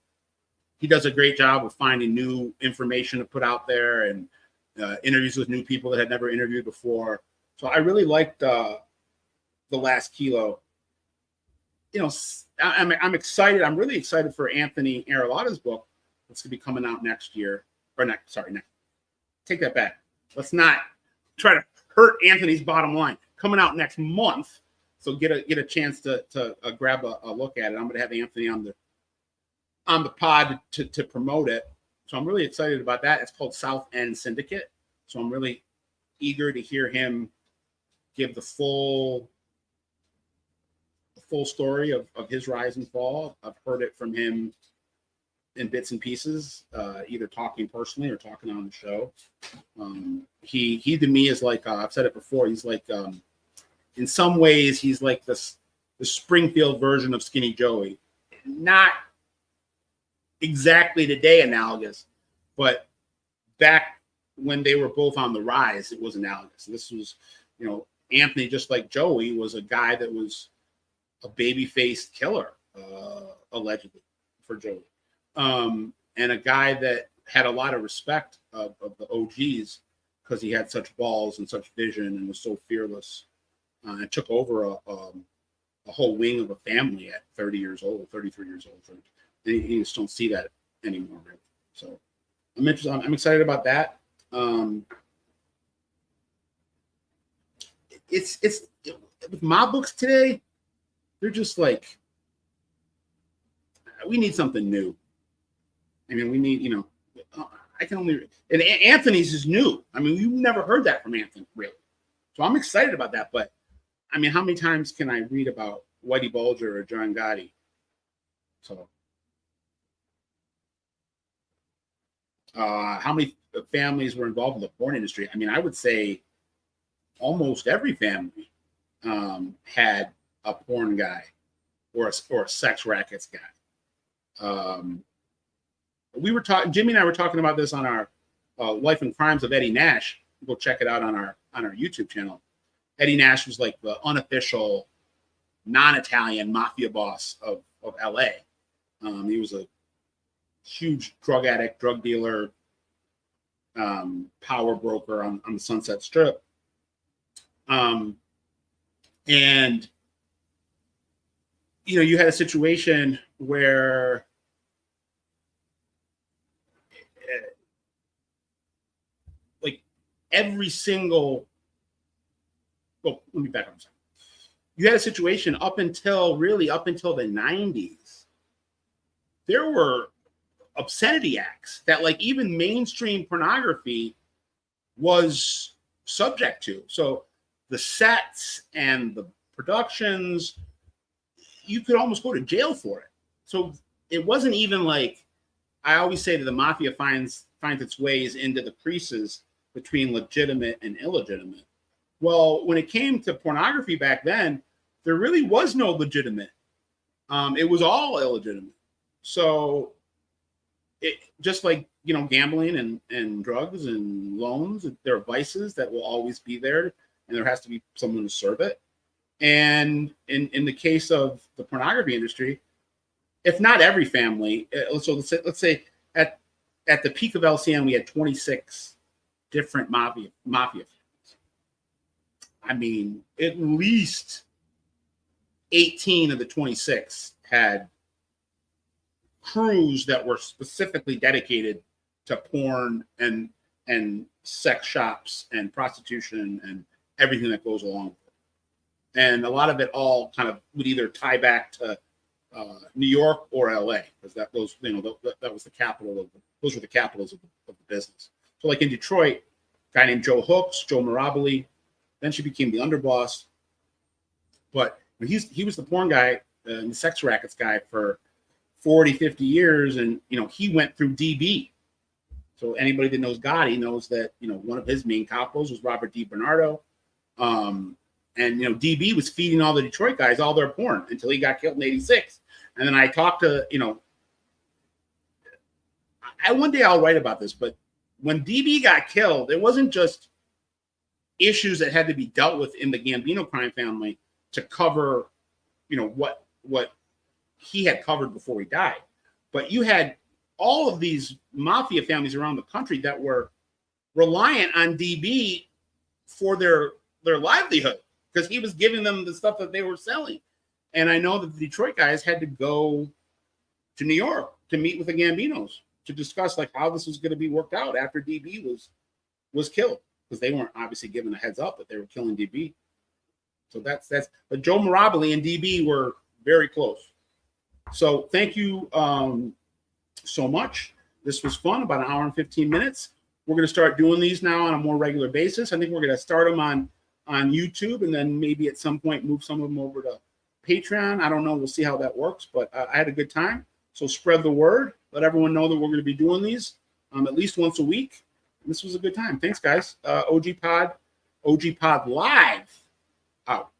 he does a great job of finding new information to put out there and interviews with new people that had never interviewed before. So I really liked The Last Kilo. I'm excited. I'm really excited for Anthony Arilotta's book. It's going to be coming out next year. Or next. Take that back. Let's not try to hurt Anthony's bottom line. Coming out next month. So get a chance to grab a look at it. I'm going to have Anthony on the pod to promote it. So I'm really excited about that. It's called South End Syndicate. So I'm really eager to hear him give the full story of his rise and fall. I've heard it from him in bits and pieces, either talking personally or talking on the show. He to me is like, I've said it before, he's like, in some ways, he's like the Springfield version of Skinny Joey. Not exactly today analogous, but back when they were both on the rise, it was analogous. This was, Anthony, just like Joey, was a guy that was a baby-faced killer, allegedly, for Joey. And a guy that had a lot of respect of the OGs because he had such balls and such vision and was so fearless. And took over a whole wing of a family at 30 years old, 33 years old. And you just don't see that anymore, really. So I'm excited about that. It's with my books today, they're just like, we need something new. I mean, we need, I can only, and Anthony's is new. I mean, you've never heard that from Anthony, really. So I'm excited about that. But I mean, how many times can I read about Whitey Bulger or John Gotti? So, how many families were involved in the porn industry? I mean, I would say almost every family had a porn guy or a sex rackets guy. We were talking. Jimmy and I were talking about this on our Life and Crimes of Eddie Nash. Go check it out on our YouTube channel. Eddie Nash was like the unofficial, non-Italian mafia boss of LA. He was a huge drug addict, drug dealer, power broker on the Sunset Strip. And you had a situation where like every single, well, let me back up a second. You had a situation up until the 90s. There were obscenity acts that like even mainstream pornography was subject to. So the sets and the productions, you could almost go to jail for it. So it wasn't even like, I always say that the mafia finds its ways into the creases between legitimate and illegitimate. Well, when it came to pornography back then, there really was no legitimate. It was all illegitimate. So it just like, gambling and drugs and loans, there are vices that will always be there, and there has to be someone to serve it. And in the case of the pornography industry, if not every family, so let's say at the peak of LCN, we had 26 different mafia families. I mean, at least 18 of the 26 had crews that were specifically dedicated to porn and sex shops and prostitution and everything that goes along with it. And a lot of it all kind of would either tie back to New York or LA, because that was the capital those were the capitals of the business. So like in Detroit, a guy named Joe Hooks, Joe Mirabile, then she became the underboss. But he was the porn guy and the sex rackets guy for 40, 50 years. And, he went through DB. So anybody that knows Gotti knows that, one of his main capos was Robert DiBernardo. And, DB was feeding all the Detroit guys all their porn until he got killed in 86. And then I talked to, one day I'll write about this, but when DB got killed, it wasn't just issues that had to be dealt with in the Gambino crime family to cover, what he had covered before he died. But you had all of these mafia families around the country that were reliant on DB for their livelihood, because he was giving them the stuff that they were selling. And I know that the Detroit guys had to go to New York to meet with the Gambinos to discuss like how this was going to be worked out after DB was killed, because they weren't obviously given a heads up that they were killing DB. So that's but Joe Mirabile and DB were very close. So thank you so much. This was fun, about an hour and 15 minutes. We're going to start doing these now on a more regular basis. I think we're going to start them on YouTube, and then maybe at some point move some of them over to Patreon. I don't know. We'll see how that works, but I had a good time. So spread the word. Let everyone know that we're going to be doing these at least once a week. And this was a good time. Thanks, guys. OG Pod Live out.